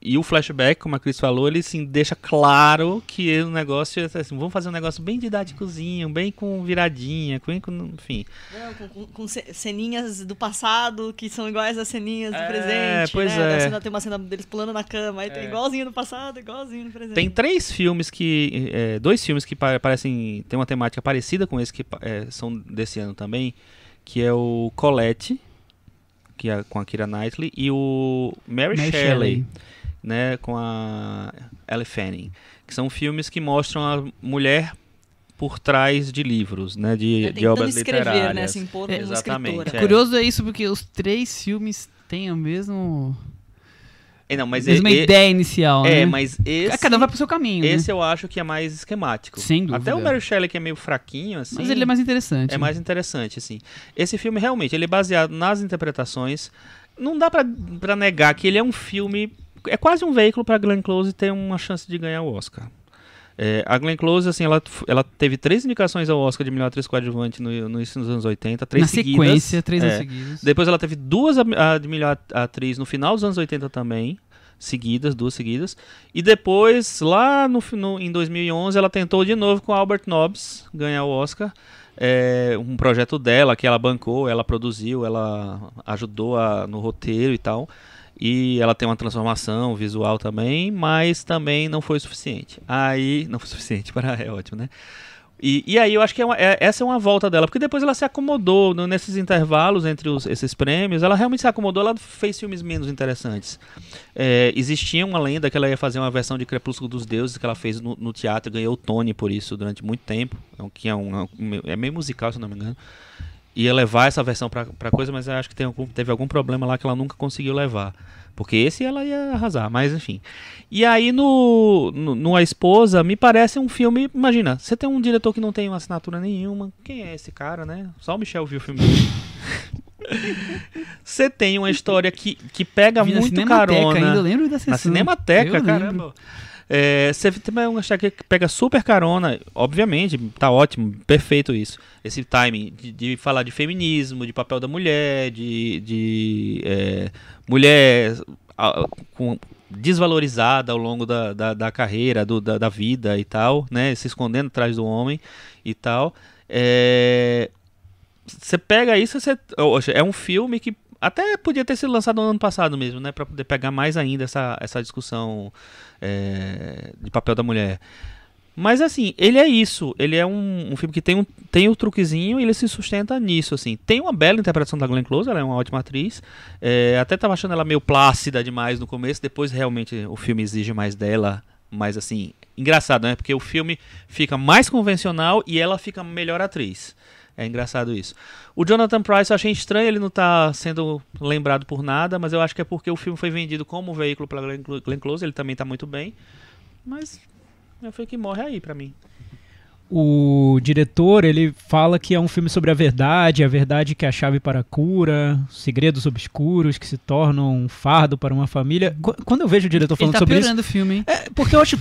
E o flashback, como a Cris falou, ele sim, deixa claro que o negócio é assim, vamos fazer um negócio bem didáticozinho, bem com viradinha, enfim. Não, com ceninhas do passado que são iguais às ceninhas do presente. Pois né? é. Tem uma cena deles pulando na cama, aí tem igualzinho no passado, igualzinho no presente. Tem 3 filmes que... dois filmes que parecem... Tem uma temática parecida com esse, que são desse ano também, que é o Colette, que é com a Keira Knightley, e o Mary Shelley, né, com a Elle Fanning, que são filmes que mostram a mulher por trás de livros, né, de obras literárias. Né, se impor como Exatamente. escritora. Curioso é isso, porque os 3 filmes têm o mesmo... Não, mas mesma ideia inicial, né? Mas esse... Cada um vai pro seu caminho, Esse né? eu acho que é mais esquemático. Sem dúvida. Até o Mary Shelley, que é meio fraquinho, assim... Mas ele é mais interessante. É mais interessante, assim. Esse filme, realmente, ele é baseado nas interpretações. não dá pra negar que ele é um filme... É quase um veículo pra Glenn Close ter uma chance de ganhar o Oscar. A Glenn Close, assim, ela teve 3 indicações ao Oscar de melhor atriz coadjuvante no início dos anos 80, 3 seguidas. Na sequência, 3 anos seguidos. Depois ela teve 2 de melhor atriz no final dos anos 80 também, seguidas, 2 seguidas. E depois, lá em 2011, ela tentou de novo com Albert Nobbs ganhar o Oscar. Um projeto dela que ela bancou, ela produziu, ela ajudou no roteiro e tal. E ela tem uma transformação visual também, mas também não foi suficiente. Não foi suficiente, é ótimo, né? E aí eu acho que essa é uma volta dela, porque depois ela se acomodou nesses intervalos entre esses prêmios, ela realmente se acomodou, ela fez filmes menos interessantes. Existia uma lenda que ela ia fazer uma versão de Crepúsculo dos Deuses, que ela fez no teatro, ganhou o Tony por isso durante muito tempo, que é meio musical, se não me engano. Ia levar essa versão pra coisa, mas eu acho que teve algum problema lá que ela nunca conseguiu levar. Porque esse ela ia arrasar, mas enfim. E aí no A Esposa, me parece um filme... Imagina, você tem um diretor que não tem uma assinatura nenhuma. Quem é esse cara, né? Só o Michel viu o filme dele. Você tem uma história que pega muito carona. Ainda lembro da sessão. Na Cinemateca, caramba. Você tem uma história que pega super carona, obviamente, tá ótimo, perfeito isso. Esse timing de falar de feminismo, de papel da mulher, de mulher desvalorizada ao longo da carreira, da vida e tal, né? Se escondendo atrás do homem e tal. Você pega isso, é um filme que até podia ter sido lançado no ano passado mesmo, né? Pra poder pegar mais ainda essa discussão de papel da mulher. Mas assim, ele é isso. Ele é um filme que tem o truquezinho e ele se sustenta nisso, assim. Tem uma bela interpretação da Glenn Close, ela é uma ótima atriz. Até tava achando ela meio plácida demais no começo, depois realmente o filme exige mais dela. Mas assim, engraçado, né? Porque o filme fica mais convencional e ela fica melhor atriz. É engraçado isso. O Jonathan Pryce eu achei estranho ele não tá sendo lembrado por nada, mas eu acho que é porque o filme foi vendido como veículo para Glenn Close, ele também tá muito bem. Mas foi que morre aí pra mim. O diretor, ele fala que é um filme sobre a verdade que é a chave para a cura, segredos obscuros que se tornam um fardo para uma família. Quando eu vejo o diretor falando sobre isso... Ele tá piorando o filme, hein? Porque eu acho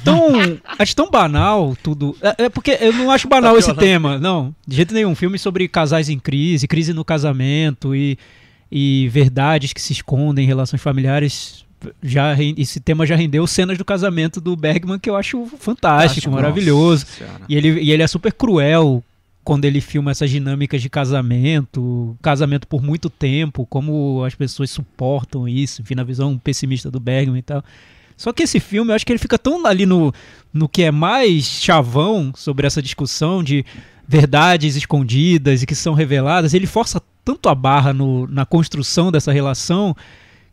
tão banal tudo. Porque eu não acho banal esse tema, não. De jeito nenhum. Filme sobre casais em crise no casamento e verdades que se escondem em relações familiares... esse tema já rendeu cenas do casamento do Bergman que eu acho fantástico, maravilhoso. E ele é super cruel quando ele filma essas dinâmicas de casamento por muito tempo, como as pessoas suportam isso, enfim, na visão pessimista do Bergman e tal. Só que esse filme, eu acho que ele fica tão ali no que é mais chavão sobre essa discussão de verdades escondidas e que são reveladas, ele força tanto a barra na construção dessa relação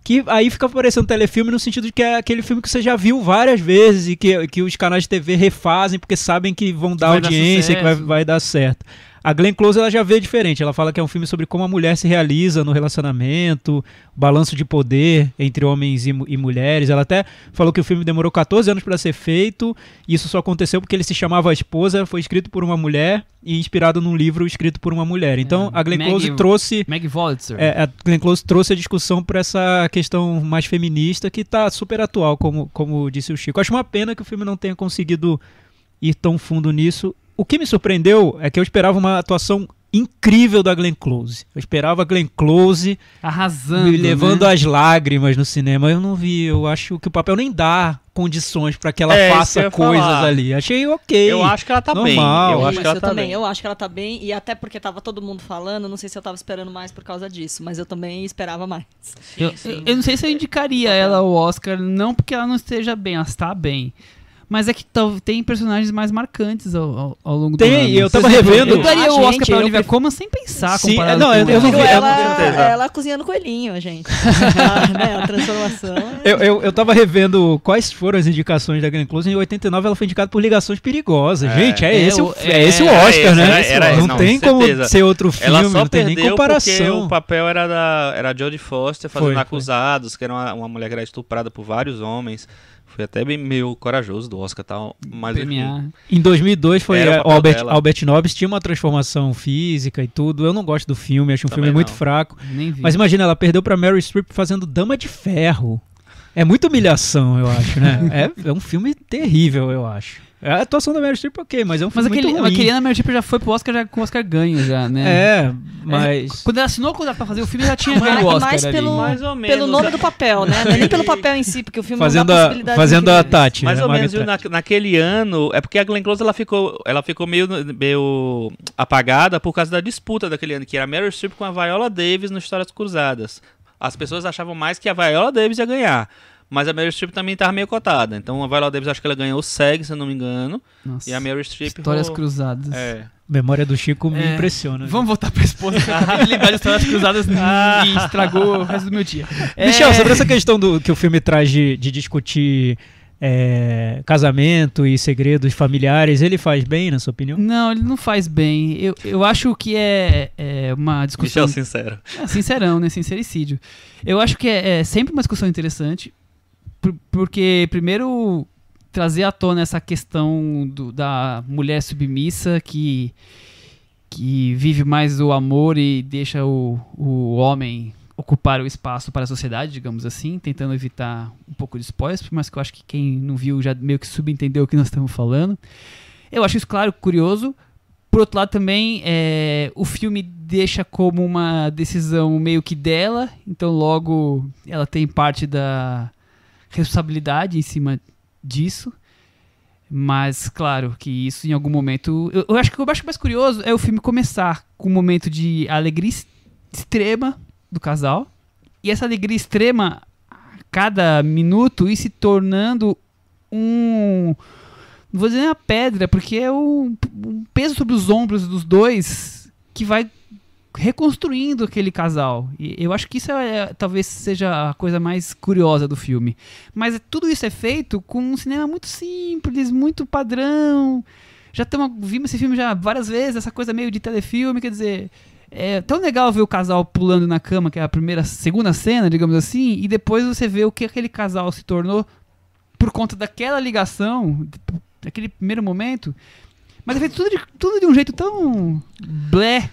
que aí fica parecendo telefilme no sentido de que é aquele filme que você já viu várias vezes e que os canais de TV refazem porque sabem que vão dar audiência, que vai dar certo. A Glenn Close ela já vê diferente, ela fala que é um filme sobre como a mulher se realiza no relacionamento, balanço de poder entre homens e mulheres. Ela até falou que o filme demorou 14 anos para ser feito, e isso só aconteceu porque ele se chamava A Esposa, foi escrito por uma mulher e inspirado num livro escrito por uma mulher. Então a Glenn Close trouxe... Maggie Wolitzer. A Glenn Close trouxe a discussão para essa questão mais feminista que está super atual, como disse o Chico. Acho uma pena que o filme não tenha conseguido ir tão fundo nisso. O que me surpreendeu é que eu esperava uma atuação incrível da Glenn Close. Eu esperava a Glenn Close arrasando, me levando às lágrimas no cinema. Eu não vi, eu acho que o papel nem dá condições para que ela faça coisas ali. Achei ok. Eu acho que ela tá normal. Bem. Eu acho que ela tá bem. Eu acho que ela tá bem, e até porque tava todo mundo falando, não sei se eu tava esperando mais por causa disso, mas eu também esperava mais. Eu não sei se eu indicaria ela ao Oscar, não porque ela não esteja bem, ela está bem. Mas é que tem personagens mais marcantes ao longo do ano. Eu tava revendo. Eu daria o Oscar pra Olivia Colman sem pensar. Sim, não, eu não vi ela cozinhando coelhinho, gente. A transformação. Eu tava revendo quais foram as indicações da Glenn Close. Em 89 ela foi indicada por Ligações Perigosas. Gente, esse o Oscar, né? Não tem como ser outro filme, ela só não tem nem perdeu porque comparação. o papel era a Jodie Foster fazendo Foi. Acusados, que era uma mulher que era estuprada por vários homens. Foi até bem meio corajoso do Oscar e tal. Mas Premiar. Em 2002 foi Era o o papel dela. Albert Nobbs, tinha uma transformação física e tudo. Eu não gosto do filme, acho um Também filme muito não. fraco. Nem vi. Mas imagina, ela perdeu pra Meryl Streep fazendo Dama de Ferro. É muita humilhação, eu acho, né? É um filme terrível, eu acho. A atuação da Meryl Streep, ok, mas é um filme muito ruim. Aquele Ana Meryl Streep já foi pro Oscar já, com o Oscar ganho, já, né? É, mas... Quando ela assinou o contrato pra fazer o filme, já tinha ganho o Oscar mais ali. Mais ou menos. pelo nome do papel, né? Não é nem pelo papel em si, porque o filme Fazendo não dá a, possibilidades fazendo a incríveis. Tati, Mais né? ou menos, Margaret viu, naquele ano, é porque a Glenn Close ela ficou meio apagada por causa da disputa daquele ano, que era a Meryl Streep com a Viola Davis no Histórias Cruzadas. As pessoas achavam mais que a Viola Davis ia ganhar, mas a Meryl Streep também estava meio cotada. Então a Viola Davis, acho que ela ganhou o SEG, se eu não me engano, Nossa, e a Meryl Streep... Histórias Cruzadas. É. Memória do Chico me É, impressiona. Vamos voltar pra esposa, que eu acabei de lembrar de Histórias Cruzadas e estragou o resto do meu dia. Michel, sobre essa questão que o filme traz de discutir casamento e segredos familiares, ele faz bem, na sua opinião? Não, ele não faz bem. Eu acho que é uma discussão... Michel sincero. Sincerão, né? Sincericídio. Eu acho que é sempre uma discussão interessante, porque, primeiro, trazer à tona essa questão da mulher submissa que vive mais o amor e deixa o homem ocupar o espaço para a sociedade, digamos assim, tentando evitar um pouco de spoilers, mas que eu acho que quem não viu já meio que subentendeu o que nós estamos falando. Eu acho isso, claro, curioso. Por outro lado, também, o filme deixa como uma decisão meio que dela, então logo ela tem parte da responsabilidade em cima disso. Mas, claro, que isso em algum momento... Eu acho que o que eu acho mais curioso é o filme começar com um momento de alegria extrema do casal, e essa alegria extrema, a cada minuto, ir se tornando não vou dizer uma pedra, porque é um peso sobre os ombros dos dois que vai reconstruindo aquele casal. E eu acho que isso talvez seja a coisa mais curiosa do filme. Mas tudo isso é feito com um cinema muito simples, muito padrão. Vimos esse filme já várias vezes, essa coisa meio de telefilme, quer dizer... É tão legal ver o casal pulando na cama, que é a segunda cena, digamos assim, e depois você vê o que aquele casal se tornou por conta daquela ligação, daquele primeiro momento. Mas é feito tudo de um jeito tão blé.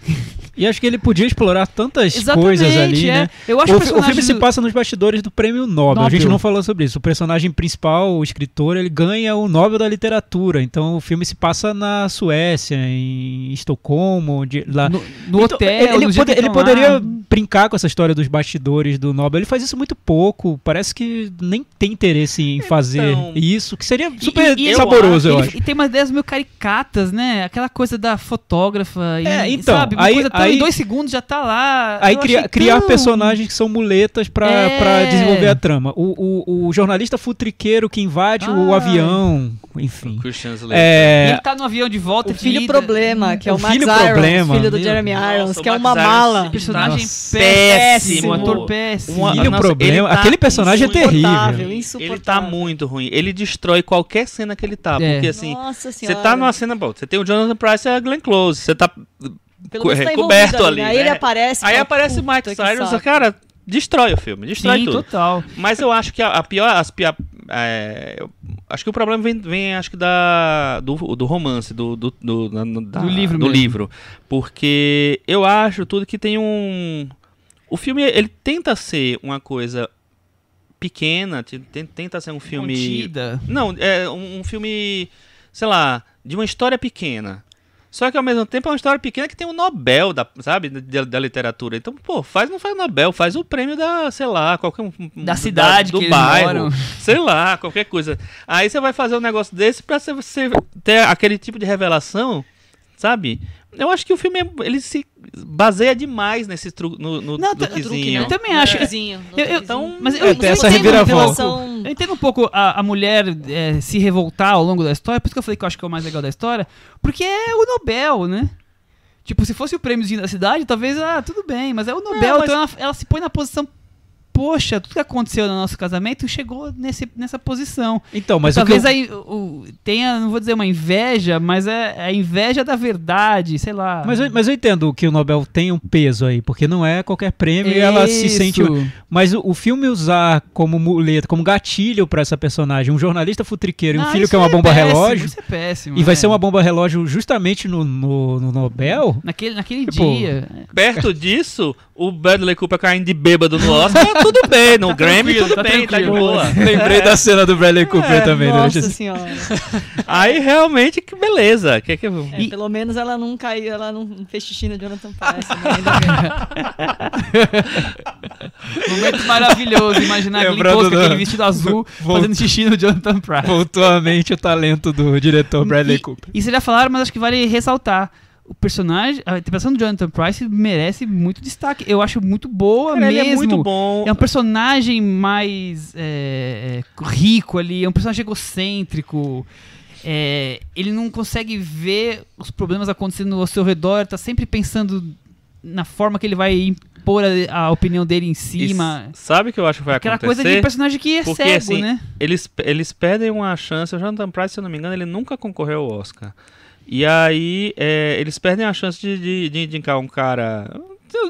E acho que ele podia explorar tantas coisas ali, né? Eu acho O filme se passa nos bastidores do Prêmio Nobel. A gente não falou sobre isso. O personagem principal, o escritor, ele ganha o Nobel da Literatura. Então o filme se passa na Suécia, em Estocolmo, lá. No hotel. Ele poderia brincar com essa história dos bastidores do Nobel. Ele faz isso muito pouco. Parece que nem tem interesse em fazer isso, que seria super saboroso, eu acho. E tem umas ideias meio caricatas, né? Aquela coisa da fotógrafa. Então, sabe? Uma coisa tão em 2 segundos já tá lá. Aí criar personagens que são muletas pra desenvolver a trama. O jornalista futriqueiro que invade o avião, enfim. Ele tá no avião de volta. O filho problema, que é o Max Irons, filho do Jeremy Irons, que é uma mala. Personagem péssimo, ator péssimo. Filho problema. Aquele personagem é terrível. Ele tá muito ruim. Ele destrói qualquer cena que ele tá. Porque assim, você tá numa cena boa. Você tem o Jonathan Pryce e a Glenn Close. Você tá coberto ali. Aí ele aparece. Aí aparece o Mike Cyrus, cara, destrói o filme, destrói tudo. Total. Mas eu acho que acho que o problema vem acho que do romance, do livro. Porque eu acho tudo que tem o filme, ele tenta ser uma coisa pequena, tenta ser um filme... Contida. Não, é um filme, sei lá, de uma história pequena. Só que ao mesmo tempo é uma história pequena que tem um Nobel, da literatura. Então, não faz o Nobel, faz o prêmio sei lá, qualquer da cidade, do bairro, sei lá, qualquer coisa. Aí você vai fazer um negócio desse pra você ter aquele tipo de revelação, sabe? Eu acho que o filme, ele se baseia demais nesse truquezinho. Eu também acho. Mas tem essa reviravolta. Eu entendo um pouco a mulher se revoltar ao longo da história, por isso que eu falei que eu acho que é o mais legal da história, porque é o Nobel, né? Tipo, se fosse o prêmiozinho da cidade, talvez, tudo bem, mas é o Nobel, então ela se põe na posição poxa, tudo que aconteceu no nosso casamento chegou nessa posição. Então, mas talvez aí tenha, não vou dizer uma inveja, mas é a inveja da verdade, sei lá. Mas eu entendo que o Nobel tem um peso aí, porque não é qualquer prêmio e ela se sente... Mas o filme usar como muleta, como gatilho pra essa personagem, um jornalista futriqueiro e um filho que é uma bomba relógio... Isso é péssimo. E vai ser uma bomba relógio justamente no Nobel? Naquele Tipo, dia. Perto disso, o Bradley Cooper caindo de bêbado no Oscar, tudo bem. No Grammy, tudo tá bem, tá de tranquilo. boa. Lembrei da cena do Bradley Cooper também. né? Nossa senhora. Aí, realmente, que beleza. Pelo menos ela não caiu, ela não fez xixi no Jonathan Price. Né? Ainda bem. Momento maravilhoso. Imaginar a Glenn Lembrando Close com da- aquele vestido azul fazendo xixi no Jonathan Price. Voltou à mente o talento do diretor Bradley Cooper. E vocês já falaram, mas acho que vale ressaltar. O personagem, a interpretação do Jonathan Price merece muito destaque. Eu acho muito boa Cara, mesmo. ele é muito bom. É um personagem mais rico ali, é um personagem egocêntrico. Ele não consegue ver os problemas acontecendo ao seu redor, tá sempre pensando na forma que ele vai impor a opinião dele em cima. E sabe o que eu acho que vai Aquela acontecer? coisa de personagem que é Porque, cego, assim, né? Eles perdem uma chance. O Jonathan Price, se eu não me engano, ele nunca concorreu ao Oscar. E aí, eles perdem a chance de indicar um cara...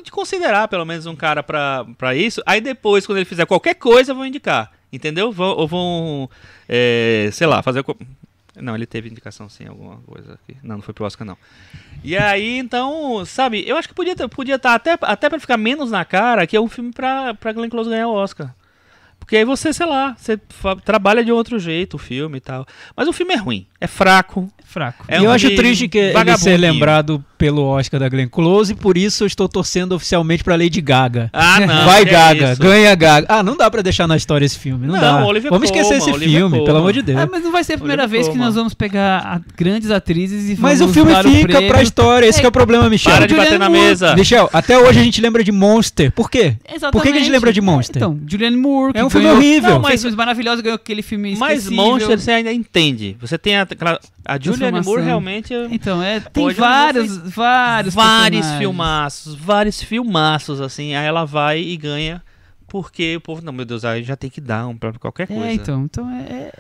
De considerar, pelo menos, um cara pra isso. Aí depois, quando ele fizer qualquer coisa, vão indicar. Entendeu? Ou vão, sei lá, fazer... Não, ele teve indicação sim, alguma coisa aqui. Não foi pro Oscar, não. E aí, então, sabe, eu acho que podia estar até pra ficar menos na cara que é um filme pra Glenn Close ganhar o Oscar. Porque aí você, sei lá, você trabalha de outro jeito o filme e tal. Mas o filme é ruim, é fraco. Fraco. É E eu um acho de triste que ele ser vagabundinho. lembrado pelo Oscar da Glenn Close, e por isso eu estou torcendo oficialmente pra Lady Gaga. Ah, não. Vai que Gaga, isso. ganha Gaga. Ah, não dá pra deixar na história esse filme, não, Não, dá. Olivia Vamos esquecer Colman, esse Olivia filme, Colman. pelo amor de Deus. Mas não vai ser a primeira Olivia vez que Colman. nós vamos pegar grandes atrizes e Mas vamos o filme dar o fica prêmio. pra história, esse que é o problema, Michel. Para de bater na Julianne Moore. mesa. Michel, até hoje a gente lembra de Monster. Por quê? Exatamente. Por que a gente lembra de Monster? Então, Julianne Moore. É um que filme ganhou- horrível. Não, mas filmes maravilhosos, ganhou aquele filme Mas esquecível. Monster você ainda entende. Você tem a Julianne Moore Transformação. realmente... Então, tem Hoje vários personagens. vários filmaços, assim. Aí ela vai e ganha, porque o povo, não, meu Deus, aí já tem que dar pra qualquer coisa. Então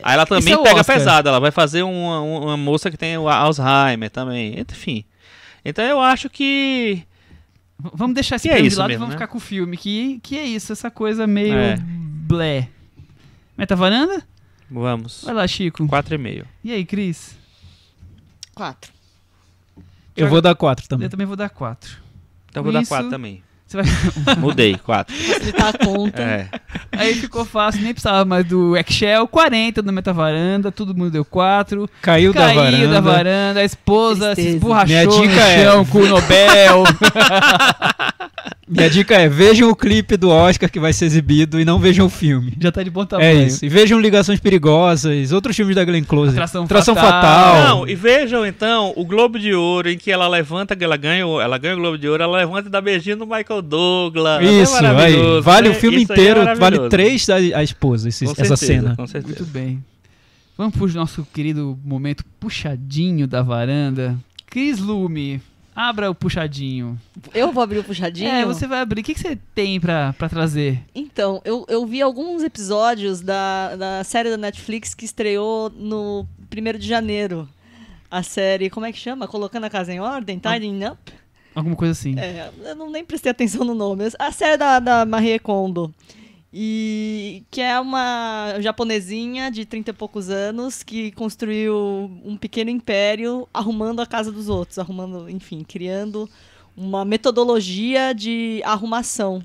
Aí ela também esse é o pega Oscar. pesado, ela vai fazer uma moça que tem o Alzheimer também, enfim. Então eu acho que... Vamos deixar esse Que é prêmio de isso lado e mesmo, vamos né? ficar com o filme. Que é isso, essa coisa meio É. blé. Metavaranda? Vamos. Vai lá, Chico. 4,5. E aí, Cris? 4. Eu vou dar 4 também. Eu também vou dar 4. Então eu vou dar Isso. 4 também. Você vai... Mudei, 4. Facilitar a conta. É. Aí ficou fácil, nem precisava mais do Excel. 40 no Metavaranda, todo mundo deu 4. Caiu da varanda. A esposa se Tristeza. esborrachou Minha no dica é- chão com o Nobel. Minha dica é, vejam o clipe do Oscar que vai ser exibido e não vejam o filme. Já tá de bom tamanho. É isso. E vejam Ligações Perigosas, outros filmes da Glenn Close. Atração Fatal. Fatal. Não, e vejam então o Globo de Ouro em que ela levanta, ela ganha o Globo de Ouro, ela levanta e dá beijinho no Michael Douglas. Isso, é maravilhoso, aí. Vale né? o filme Isso aí é inteiro, vale maravilhoso. 3 a esposa, Com essa certeza, cena. Com certeza. Muito bem. Vamos pro nosso querido momento puxadinho da varanda. Cris Lume, abra o puxadinho. Eu vou abrir o puxadinho? Você vai abrir. O que você tem pra trazer? Então, eu vi alguns episódios da série da Netflix que estreou no 1º de janeiro. A série, como é que chama? Colocando a Casa em Ordem? Tidying Up? Alguma coisa assim. Eu não nem prestei atenção no nome. A série da Marie Kondo. E que é uma japonesinha de 30 e poucos anos que construiu um pequeno império arrumando a casa dos outros, enfim, criando uma metodologia de arrumação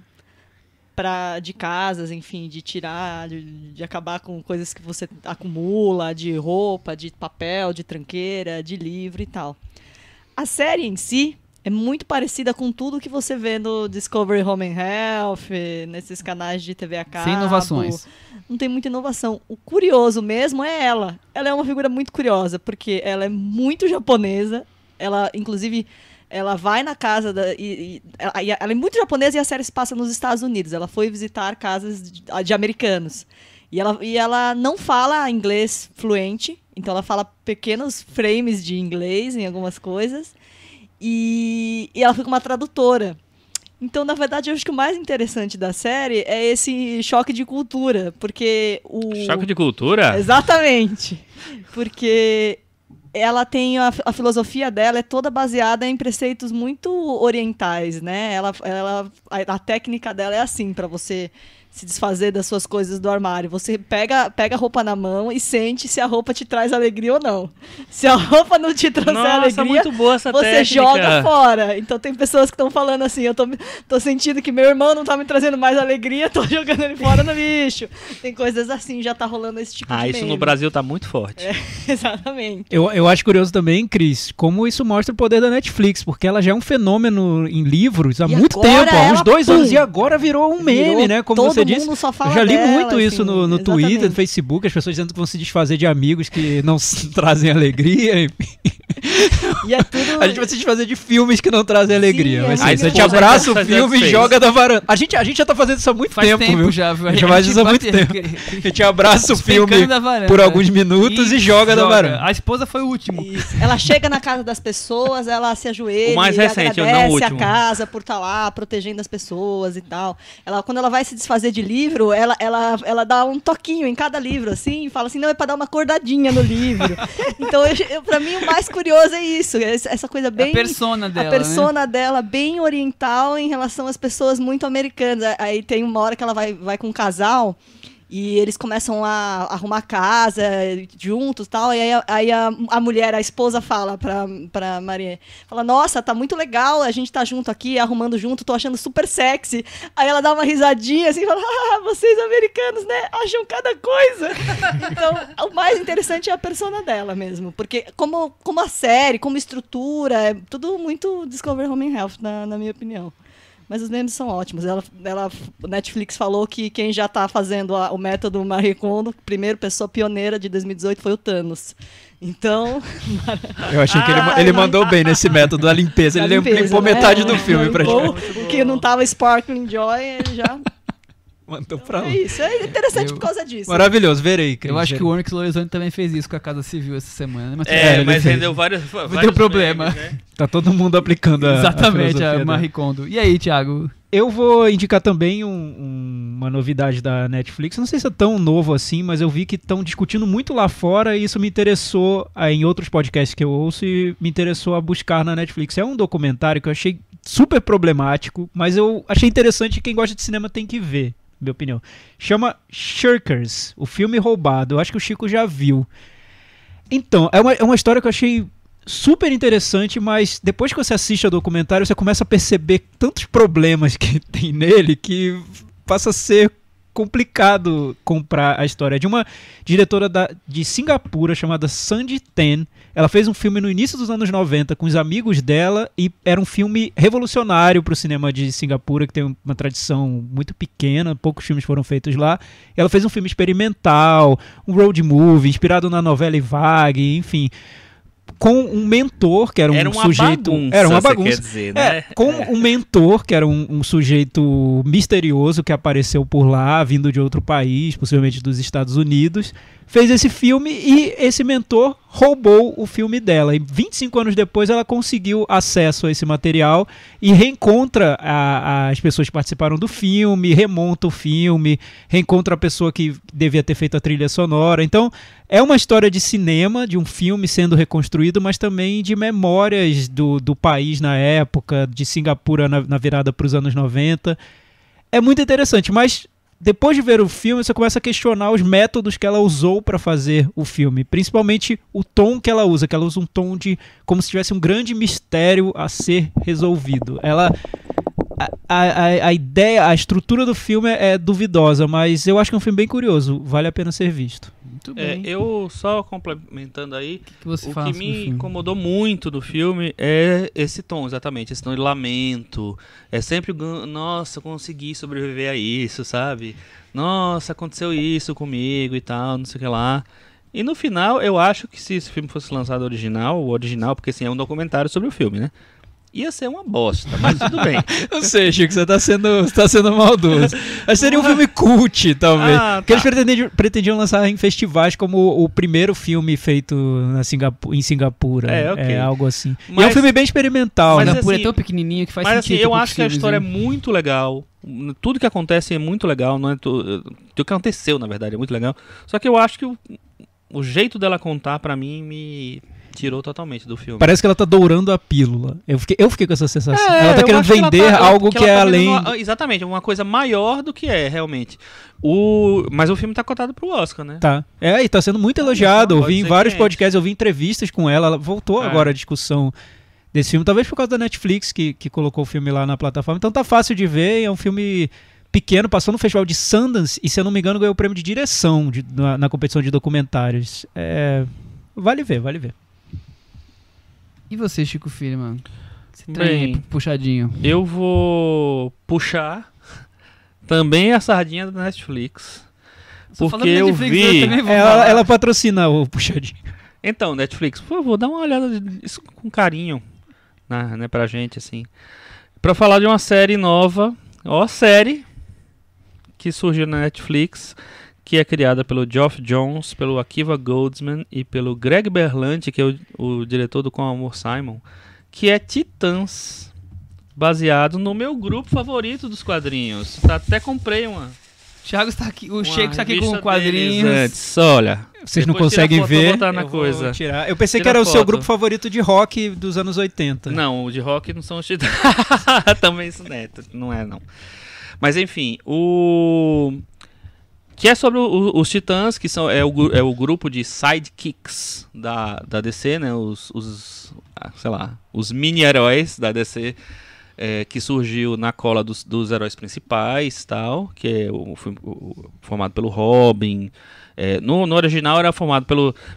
de casas, enfim, de tirar, de acabar com coisas que você acumula, de roupa, de papel, de tranqueira, de livro e tal. A série em si é muito parecida com tudo que você vê no Discovery Home and Health, nesses canais de TV a cabo. Sem inovações. Não tem muita inovação. O curioso mesmo é ela. Ela é uma figura muito curiosa, porque ela é muito japonesa. Ela, inclusive, ela vai na casa ela é muito japonesa e a série se passa nos Estados Unidos. Ela foi visitar casas de americanos. E ela não fala inglês fluente, então ela fala pequenos frames de inglês em algumas coisas. E ela foi com uma tradutora. Então, na verdade, eu acho que o mais interessante da série é esse choque de cultura, porque Choque de cultura? Exatamente. Porque ela tem a filosofia dela é toda baseada em preceitos muito orientais, né? A técnica dela é assim, para você se desfazer das suas coisas do armário. Você pega a roupa na mão e sente se a roupa te traz alegria ou não. Se a roupa não te trouxer alegria, muito boa essa você técnica. joga fora. Então tem pessoas que estão falando assim, eu tô sentindo que meu irmão não tá me trazendo mais alegria, tô jogando ele fora no lixo. Tem coisas assim, já tá rolando esse tipo de Isso meme. no Brasil tá muito forte. Exatamente. Eu acho curioso também, Cris, como isso mostra o poder da Netflix, porque ela já é um fenômeno em livros há muito agora tempo, há uns 2 anos, e pum, agora virou um meme, virou, né? Como todo você disse. mundo só fala Eu já li dela, muito isso assim, no Twitter, exatamente. no Facebook, as pessoas dizendo que vão se desfazer de amigos que não trazem alegria, enfim. E é tudo... A gente vai se desfazer de filmes que não trazem alegria. é Mas muito a gente engraçado. abraça o Faz filme e fez. joga da varanda. A gente já tá fazendo isso há muito Faz tempo, viu? já, viu? A gente faz isso há muito bate- tempo. A gente abraça o filme Despencando da varanda. por alguns minutos e joga da varanda. A esposa foi o último. Isso. Ela chega na casa das pessoas, ela se ajoelha, O mais e recente, não o agradece último. a casa por estar lá protegendo as pessoas e tal. Quando ela vai se desfazer de livro, ela dá um toquinho em cada livro, assim, e fala assim, não, é pra dar uma acordadinha no livro. Então, pra mim, o mais curioso é isso, essa coisa bem... A persona dela, A persona dela bem oriental em relação às pessoas muito americanas. Aí tem uma hora que ela vai com um casal... E eles começam a arrumar casa juntos e tal. E aí a mulher, a esposa, fala pra Maria, fala, nossa, tá muito legal, a gente tá junto aqui, arrumando junto, tô achando super sexy. Aí ela dá uma risadinha assim, fala, vocês americanos, né, acham cada coisa. Então, o mais interessante é a persona dela mesmo. Porque como a série, como estrutura, é tudo muito Discover Home and Health, na minha opinião. Mas os memes são ótimos. A Netflix falou que quem já está fazendo o método Marie Kondo, primeira pessoa pioneira de 2018 foi o Thanos. Então... Eu achei que ele mandou bem nesse método da limpeza. Ele limpou metade do filme pra gente. O que não tava Sparkling Joy, ele já... Mandou pra lá. É isso, é interessante por causa disso. Maravilhoso, verei. Cris. Eu acho que o Onyx Lorenzoni também fez isso com a Casa Civil essa semana. Mas ele Mas fez. rendeu vários deu problema. memes, né? Tá todo mundo aplicando Exatamente, filosofia a dela. Marie Kondo. E aí, Thiago? Eu vou indicar também uma novidade da Netflix. Não sei se é tão novo assim, mas eu vi que estão discutindo muito lá fora e isso me interessou em outros podcasts que eu ouço e me interessou a buscar na Netflix. É um documentário que eu achei super problemático, mas eu achei interessante e quem gosta de cinema tem que ver, na minha opinião. Chama Shirkers, o filme roubado. Eu acho que o Chico já viu. Então, é uma história que eu achei super interessante, mas depois que você assiste ao documentário, você começa a perceber tantos problemas que tem nele que passa a ser complicado comprar a história. É de uma diretora de Singapura chamada Sandy Ten. Ela fez um filme no início dos anos 90 com os amigos dela e era um filme revolucionário para o cinema de Singapura, que tem uma tradição muito pequena, poucos filmes foram feitos lá. Ela fez um filme experimental, um road movie, inspirado na novela Vague, enfim, com um mentor, que era um sujeito... Era uma bagunça. Quer dizer, né? Com um mentor, que era um sujeito misterioso que apareceu por lá, vindo de outro país, possivelmente dos Estados Unidos, fez esse filme e esse mentor roubou o filme dela. E 25 anos depois ela conseguiu acesso a esse material e reencontra as pessoas que participaram do filme, remonta o filme, reencontra a pessoa que devia ter feito a trilha sonora. Então, é uma história de cinema, de um filme sendo reconstruído, mas também de memórias do país na época, de Singapura na virada para os anos 90. É muito interessante, mas depois de ver o filme, você começa a questionar os métodos que ela usou para fazer o filme, principalmente o tom que ela usa um tom de como se tivesse um grande mistério a ser resolvido. A ideia, a estrutura do filme é duvidosa, mas eu acho que é um filme bem curioso, vale a pena ser visto. Muito bem. Eu só complementando aí, que você o fala que sobre me o filme? incomodou muito do filme é esse tom, exatamente, esse tom de lamento. É sempre, nossa, consegui sobreviver a isso, sabe? Nossa, aconteceu isso comigo e tal, não sei o que lá. E no final, eu acho que se esse filme fosse lançado o original, porque assim, é um documentário sobre o filme, né? ia ser uma bosta, mas tudo bem. Eu sei, Chico, você tá sendo maldoso. Mas seria um filme cult, talvez. Porque eles pretendiam lançar em festivais como o primeiro filme feito em Singapura. É algo assim. Mas, e é um filme bem experimental, Mas né? Singapura é tão pequenininho que faz mas sentido. assim, eu acho que a história é muito legal. Tudo que acontece é muito legal. Não é tudo que aconteceu, na verdade, é muito legal. Só que eu acho que o jeito dela contar, pra mim, me tirou totalmente do filme. Parece que ela tá dourando a pílula. Eu fiquei com essa sensação. Ela tá eu querendo acho que vender algo que é além... Exatamente, uma coisa maior do que é, realmente. Mas o filme tá cotado pro Oscar, né? Tá. E tá sendo muito elogiado. Eu pode vi em ser vários que podcasts, eu vi entrevistas com ela. Ela voltou agora a discussão desse filme. Talvez por causa da Netflix, que colocou o filme lá na plataforma. Então tá fácil de ver. É um filme pequeno, passou no Festival de Sundance e, se eu não me engano, ganhou o prêmio de direção na competição de documentários. Vale ver. E você, Chico Firman? Esse Bem, trem puxadinho. Eu vou puxar também a sardinha da Netflix. Porque eu vi... Ela patrocina o Puxadinho. Então, Netflix, por favor, dá uma olhada isso com carinho, né, pra gente, assim. Pra falar de uma série nova, série que surgiu na Netflix, que é criada pelo Geoff Johns, pelo Akiva Goldsman e pelo Greg Berlanti, que é o diretor do Com Amor Simon, que é Titãs, baseado no meu grupo favorito dos quadrinhos. Até comprei uma. Thiago está aqui, o Chico está aqui com quadrinhos. Antes, olha. Vocês não conseguem ver. Botar na coisa. Eu pensei que era o seu grupo favorito de rock dos anos 80. Não, o de rock não são os Titãs. Também isso não é, não. Mas enfim, que é sobre os Titãs, que é o grupo de sidekicks da DC, né? Os mini-heróis da DC, que surgiu na cola dos heróis principais, tal, que é formado pelo Robin. No original era formado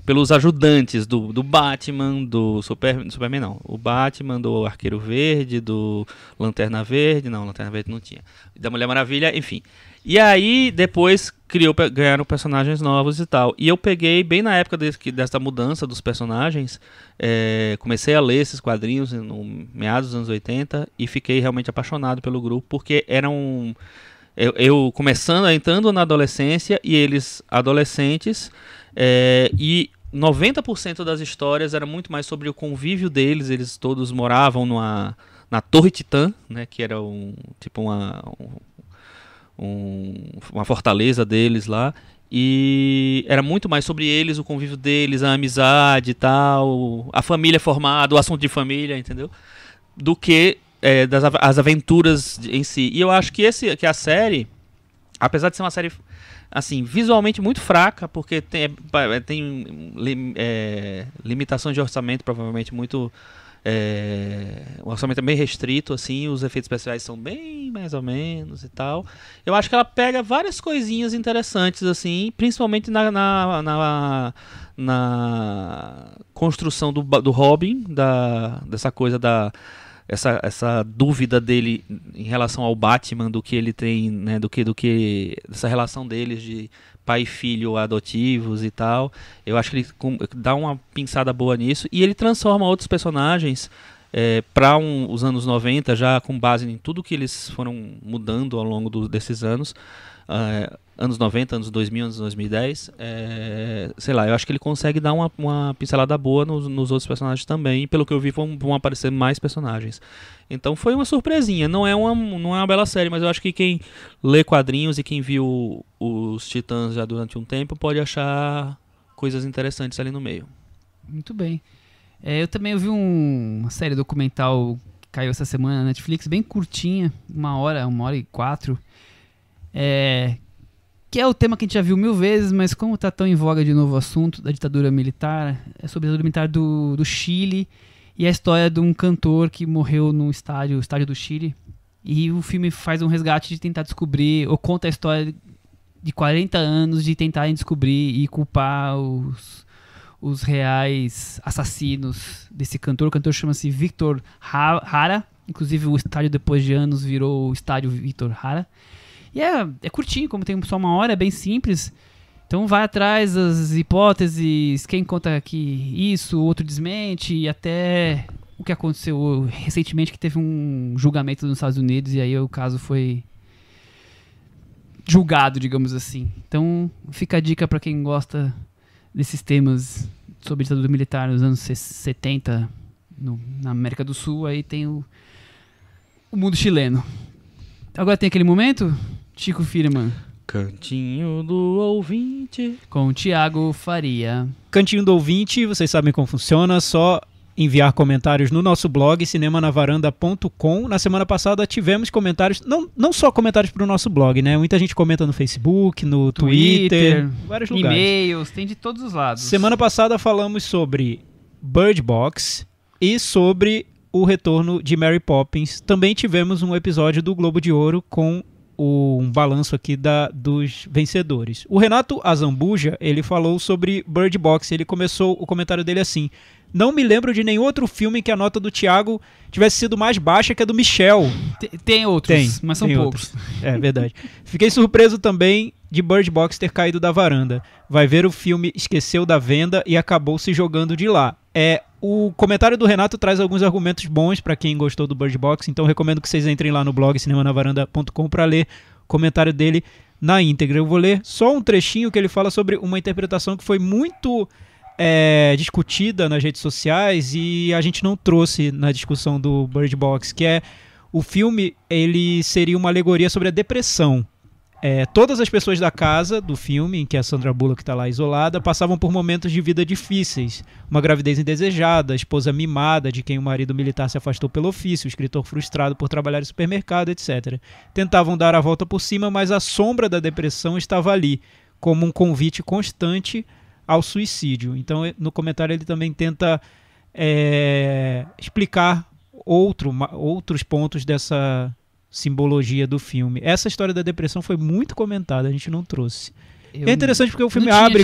pelos ajudantes do Batman, do Superman não, o Batman, do Arqueiro Verde, do Lanterna Verde não tinha, da Mulher Maravilha, enfim. E aí depois ganharam personagens novos e tal. E eu peguei bem na época dessa mudança dos personagens, comecei a ler esses quadrinhos no meados dos anos 80 e fiquei realmente apaixonado pelo grupo, porque eram... Eu entrando na adolescência e eles adolescentes, e 90% das histórias era muito mais sobre o convívio deles. Eles todos moravam na Torre Titã, né, que era uma fortaleza deles lá, e era muito mais sobre eles, o convívio deles, a amizade e tal, a família formada, o assunto de família, entendeu? Do que as aventuras em si. E eu acho que a série, apesar de ser uma série assim, visualmente muito fraca, porque tem limitações de orçamento, provavelmente muito... o orçamento é bem restrito, assim, os efeitos especiais são bem mais ou menos e tal. Eu acho que ela pega várias coisinhas interessantes, assim, principalmente na construção do Robin, dessa coisa essa dúvida dele em relação ao Batman, do que ele tem, né, do que dessa relação deles de pai e filho adotivos e tal. Eu acho que ele dá uma pinçada boa nisso, e ele transforma outros personagens para os anos 90, já com base em tudo que eles foram mudando ao longo desses anos. Anos 90, anos 2000, anos 2010, sei lá, eu acho que ele consegue dar uma pincelada boa nos outros personagens também, e pelo que eu vi vão aparecer mais personagens. Então foi uma surpresinha, não é uma bela série, mas eu acho que quem lê quadrinhos e quem viu os Titãs já durante um tempo pode achar coisas interessantes ali no meio. Muito bem. Eu também vi uma série documental que caiu essa semana na Netflix, bem curtinha, 1h04, que é o tema que a gente já viu 1000 vezes, mas como está tão em voga de novo o assunto da ditadura militar, é sobre a ditadura militar do Chile, e a história de um cantor que morreu no estádio do Chile. E o filme faz um resgate de tentar descobrir, ou conta a história de 40 anos de tentarem descobrir e culpar os reais assassinos desse cantor. O cantor chama-se Victor Jara, inclusive o estádio depois de anos virou o estádio Victor Jara. E é curtinho, como tem só 1 hora, é bem simples. Então vai atrás das hipóteses, quem conta que isso, o outro desmente, e até o que aconteceu recentemente, que teve um julgamento nos Estados Unidos e aí o caso foi julgado, digamos assim. Então fica a dica para quem gosta desses temas sobre ditadura militar nos anos 70 na América do Sul. Aí tem o mundo chileno. Agora tem aquele momento, Chico Firman, Cantinho do Ouvinte. com Thiago Faria. Cantinho do Ouvinte, vocês sabem como funciona, só enviar comentários no nosso blog, cinemanavaranda.com. Na semana passada tivemos comentários, não só comentários para o nosso blog, né? Muita gente comenta no Facebook, no Twitter, vários lugares. E-mails, tem de todos os lados. Semana passada falamos sobre Bird Box e sobre o retorno de Mary Poppins. Também tivemos um episódio do Globo de Ouro com um balanço aqui dos vencedores. O Renato Azambuja, ele falou sobre Bird Box. Ele começou o comentário dele assim: não me lembro de nenhum outro filme que a nota do Thiago tivesse sido mais baixa que a do Michel. Tem outros, mas são poucos. É verdade. Fiquei surpreso também de Bird Box ter caído da varanda. Vai ver o filme, esqueceu da venda e acabou se jogando de lá. O comentário do Renato traz alguns argumentos bons para quem gostou do Bird Box, então recomendo que vocês entrem lá no blog cinemanavaranda.com para ler o comentário dele na íntegra. Eu vou ler só um trechinho que ele fala sobre uma interpretação que foi muito discutida nas redes sociais e a gente não trouxe na discussão do Bird Box, que é o filme, ele seria uma alegoria sobre a depressão. Todas as pessoas da casa do filme, em que a Sandra Bullock está lá isolada, passavam por momentos de vida difíceis. Uma gravidez indesejada, a esposa mimada de quem o marido militar se afastou pelo ofício, o escritor frustrado por trabalhar em supermercado, etc. Tentavam dar a volta por cima, mas a sombra da depressão estava ali, como um convite constante ao suicídio. Então, no comentário, ele também tenta explicar outros pontos dessa simbologia do filme. Essa história da depressão foi muito comentada, a gente não trouxe. É interessante porque o filme abre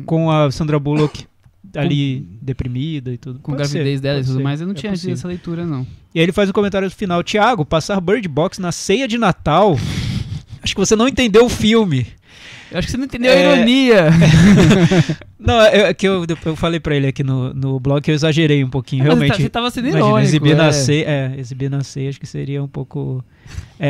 com a Sandra Bullock ali deprimida e tudo. Com gravidez dela e tudo mais, eu não tinha tido essa leitura, não. E aí ele faz um comentário final: Thiago, passar Bird Box na ceia de Natal? Acho que você não entendeu o filme. Eu acho que você não entendeu a ironia. Não, que eu falei pra ele aqui no blog que eu exagerei um pouquinho, mas realmente. Você tava sendo irônico. Exibir na ceia, acho que seria um pouco...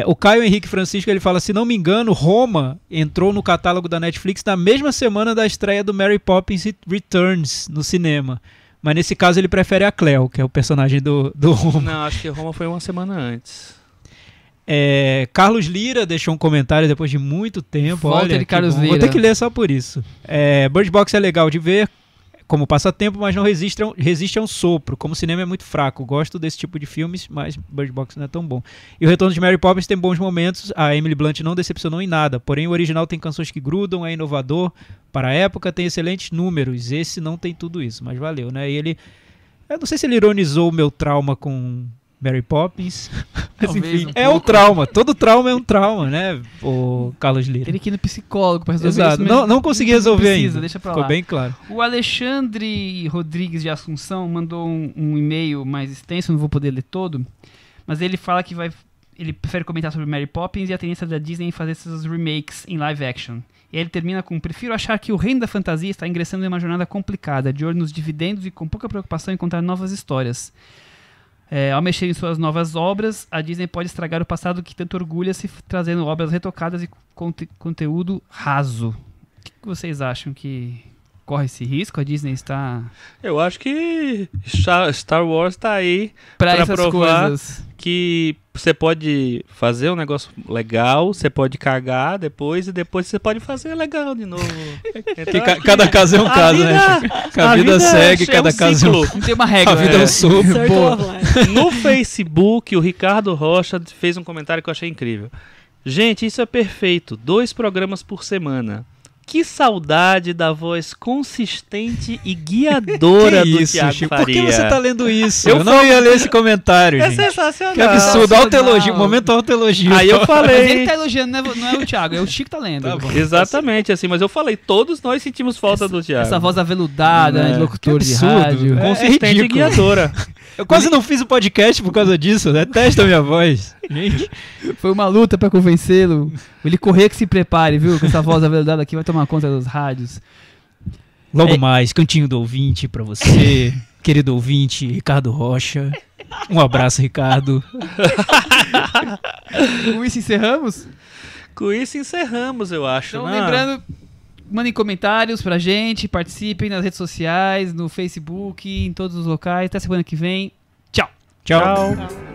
O Caio Henrique Francisco, ele fala: se não me engano, Roma entrou no catálogo da Netflix na mesma semana da estreia do Mary Poppins Returns no cinema. Mas nesse caso ele prefere a Cleo, que é o personagem do Roma. Não, acho que Roma foi uma semana antes. Carlos Lira deixou um comentário depois de muito tempo. Volta de Carlos Lira. Vou ter que ler só por isso. Bird Box é legal de ver como passatempo, mas não resiste a um sopro. Como o cinema é muito fraco, gosto desse tipo de filmes, mas Bird Box não é tão bom. E o retorno de Mary Poppins tem bons momentos. A Emily Blunt não decepcionou em nada, porém o original tem canções que grudam, é inovador para a época, tem excelentes números. Esse não tem tudo isso, mas valeu, né? E eu não sei se ele ironizou o meu trauma com Mary Poppins. Mas, enfim, um trauma. Todo trauma é um trauma, né, o Carlos Lira? Teria que ir no psicólogo para resolver Exato. isso. Não consegui resolver ainda. Deixa pra lá. Ficou bem claro. O Alexandre Rodrigues de Assunção mandou um e-mail mais extenso, não vou poder ler todo, mas ele fala que ele prefere comentar sobre Mary Poppins e a tendência da Disney em fazer esses remakes em live action. E aí ele termina com: prefiro achar que o reino da fantasia está ingressando em uma jornada complicada, de olho nos dividendos e com pouca preocupação em contar novas histórias. Ao mexer em suas novas obras, a Disney pode estragar o passado que tanto orgulha-se, trazendo obras retocadas e conteúdo raso. O que vocês acham, que corre esse risco? A Disney está... Eu acho que Star Wars está aí para provar coisas que você pode fazer um negócio legal, você pode cagar depois, e depois você pode fazer legal de novo. Então, cada caso é um caso, né? A vida segue, cada caso é um... Não tem uma regra. A vida é um sopro. No Facebook, o Ricardo Rocha fez um comentário que eu achei incrível. Gente, isso é perfeito. 2 programas por semana. Que saudade da voz consistente e guiadora do Thiago Chico? Faria. Por que você tá lendo isso? Eu não ia ler esse comentário, gente. Sensacional. Que absurdo. Autoelogio. Momento autoelogio. Aí eu falei... Mas ele tá elogiando, não é o Thiago, é o Chico que tá lendo. Tá bom. Exatamente, assim, mas eu falei, todos nós sentimos falta do Thiago. Essa voz aveludada, de locutor de rádio. Consistente e guiadora. Eu quase não fiz o podcast por causa disso, né? Testa a minha voz. Gente. Foi uma luta pra convencê-lo. Ele correr que se prepare, viu? Com essa voz aveludada aqui vai tomar conta dos rádios. Logo mais, Cantinho do Ouvinte pra você. querido ouvinte, Ricardo Rocha. Um abraço, Ricardo. Com isso encerramos? Com isso encerramos, eu acho. Então, né? lembrando, mandem comentários pra gente, participem nas redes sociais, no Facebook, em todos os locais. Até semana que vem. Tchau. Tchau. Tchau.